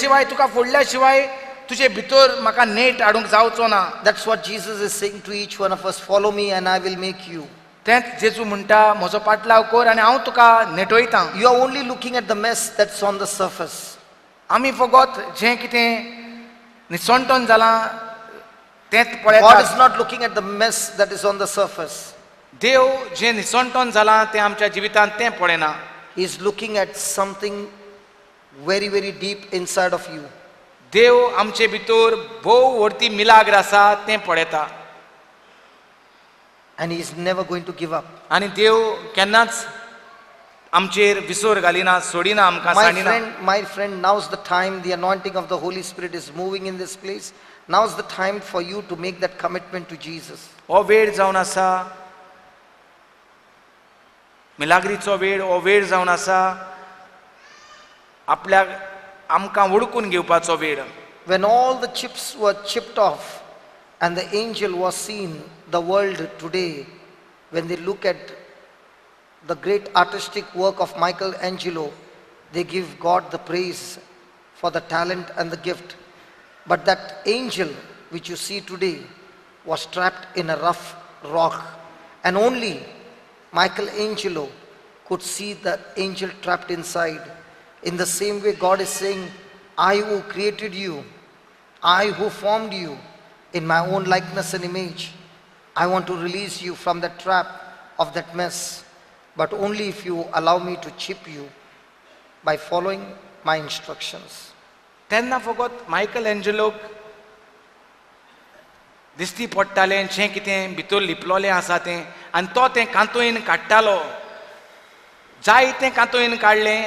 शिवाय तुजे भितर म्हाका नेट हाडूंक जावचो ना. That's what Jesus is saying to each one of us. Follow me and I will make you. तेंच जेजू म्हणटा, म्हजो पाटलाव कर आनी हांव तुका नेटोयतां. You are only looking at the mess that's on the surface. आमी फकत जें कितें निसंटोन जालां तेंच God is पळयतात. not looking at the mess that is on the surface. देव जें निसंटोन जालां तें आमच्या जिवितांत तें पळयना. He is looking at something very, very deep inside of you. देव आमचे भितर भोव व्हडती मिलाग्र आसा तें पळयता. And He is never going to give up. आनी देव केन्नाच आमचेर विसर घालिना, सोडिना, आमकां सांडिना. My friend, now's the time. The anointing of the Holy Spirit is moving in this place. Now's the time for you to make that commitment to Jesus. हो वेळ जावन आसा, मिलाग्रीचो वेळ हो वेळ जावन आसा, आपल्याक आमकां वळखून घेवपाचो वेळ. When all the chips were chipped off and the angel was seen, the world today, when they look at the great artistic work of Michelangelo, they give God the praise for the talent and the gift. But that angel which you see today was trapped in a rough rock, and only Michelangelo could see the angel trapped inside. In the same way, God is saying, I who created you, I who formed you in my own likeness and image, I want to release you from the trap of that mess, but only if you allow me to chip you by following my instructions. तेन्ना फकत Michael एंजलोक दिसती पडटालें जें कितें भितर लिपलोलें आसा तें, आनी तो तें कांतोयेन काडटालो. जाय तें कांतोयेन काडलें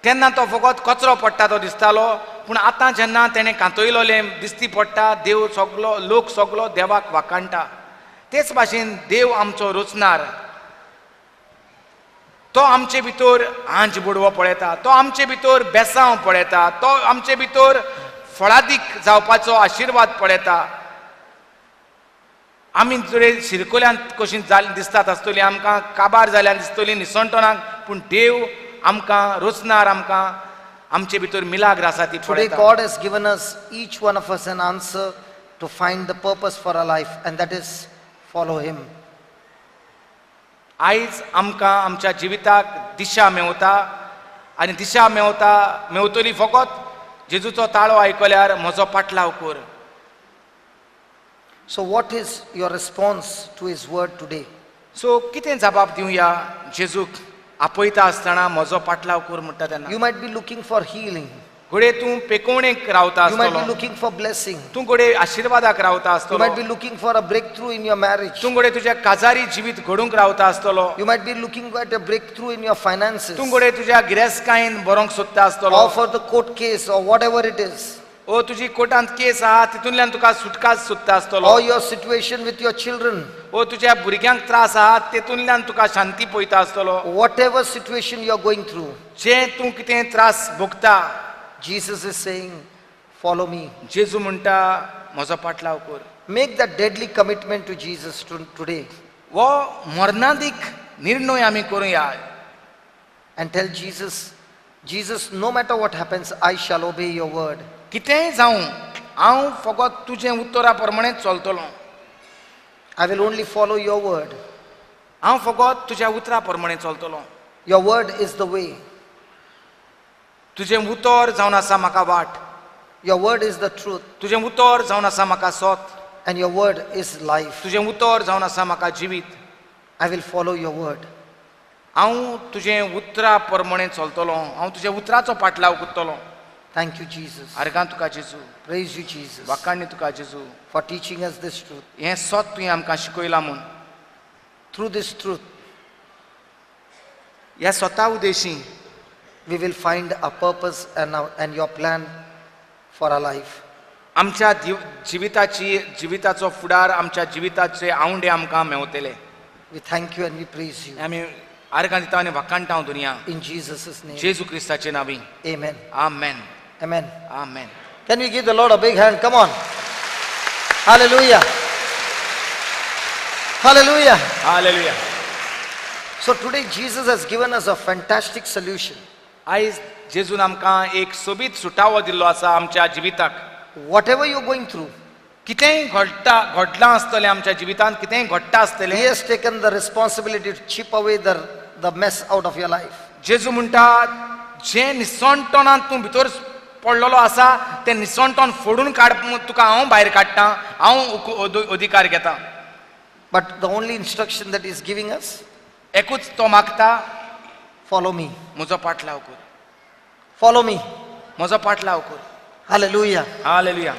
तेन्ना तो फकत कचरो पडटा तो दिसतालो. पूण आतां जेन्ना तेणें कांतोयलोलें दिसती पडटा, देव सगलो लोक सगलो देवाक वाकाणटा. तेच भाशेन देव आमचो रचणार. तो आमचे भितर आंज बुडवो पळयता, तो आमचे भितर बेसांव पळयता, तो आमचे भितर फळादीक जावपाचो आशिर्वाद पळयता. आमी जर शिरकोल्यान कशीं दिसतात आसतलीं, आमकां काबार जाल्यार दिसतलीं निसणटोनाक, पूण देव आमकां रचणार, आमकां आमचे भितर मिलाग्र आसा ती Today पळयता. God has given us, each one of us, an answer to find the purpose for our life, and that is follow Him. आयज आमकां आमच्या जिविताक दिशा मेवता, आनी दिशा मेवतली फकत जेजूचो ताळो आयकल्यार म्हजो पाटलाव कर. So what is your response to His word today? सो कितें जबाब दिवया जेजूक आपयता आसतना म्हजो पाटलाव कर म्हणटा तेन्ना? You might be looking for healing. घोडे तूं पेकोवणेक रावता You might be आसतलो, looking for blessing. तूं घोडे आशिर्वादाक रावता You आसतलो, might be looking for a breakthrough in your marriage. तूं घोडे तुज्या काजारी जिवीत घडूंक रावता आसतलो, You might be looking at a breakthrough in your finances, तूं घोडे तुज्या गिरेस्कायेन बरोंक सोदता आसतलो, or for the court case, or whatever it is, ओ तुजी कोर्टांत केस आहा तितूंतल्यान तुका सुटकास सोदता आसतलो, or your situation with your children, ओ तुज्या भुरग्यांक त्रास आहा तेतूंतल्यान तुका शांती पळयता आसतलो. whatever situation you are going through, जें तूं कितें त्रास भोगता, Jesus is saying, follow me. जेजू म्हणटा म्हजो पाटलाव कर. Make that deadly commitment to Jesus today हो मरणादीक निर्णय आमी करुया and tell Jesus, Jesus, no matter what happens, I shall obey your word. कितेंय जावं हांव फकत तुजें उतरा प्रमाणेच चलतलो. I will only follow your word. हांव फकत तुज्या उतरा प्रमाणे चलतलो. Your word is the way. तुजें उतर जावन आसा म्हाका वाट, Your word is the truth. तुजें उतर जावन आसा म्हाका सोत, And your word is life. तुजें उतर जावन आसा म्हाका जिवीत. I will follow your word. हांव तुजें उतरा प्रमाणे चलतलो, हांव तुज्या उतराचो पाटलाव करतलो. Thank you, Jesus. आर्गां तुका जेजू, Praise you, Jesus, वाखाणणी तुका जेजू. for teaching us this truth. हें सोत तुवें आमकां शिकयलां म्हूण. Through this truth, ह्या स्वता Udeshi we will find a purpose and your plan for our life. आमच्या जिविताचो फुडार, आमच्या जिविताचे आवंडे आमकां मेवतले. We thank you and we praise you. आमी आर्गां दिता आनी वाखाणटा हांव दुनिया In Jesus' name. जेजू क्रिस्ताचे नांवी. Amen. आमेन, Amen. आमेन. Can we give the Lord a big hand? Come on. Hallelujah. Hallelujah. Hallelujah. So today Jesus has given us a fantastic solution. आयज जेजून आमकां एक सोबीत सुटावो दिल्लो आसा आमच्या जिविताक. Whatever you're going through, कितेंय घडलां आसतलें आमच्या जिवितांत, कितेंय घडटा He आसतलें, has taken the responsibility to chip away the mess out of your life. जेजू म्हणटा जें निसणटोनांत तूं भितर पडलेलो आसा तें निसणटोन फोडून काड, तुका हांव भायर काडटां, हांव अधिकार घेतां. But the only instruction that He's giving us, एकूच तो मागता, follow me. म्हजो पाटलाव कर, Follow me. म्हजो पाटलाव कर. Hallelujah. हालेलुया.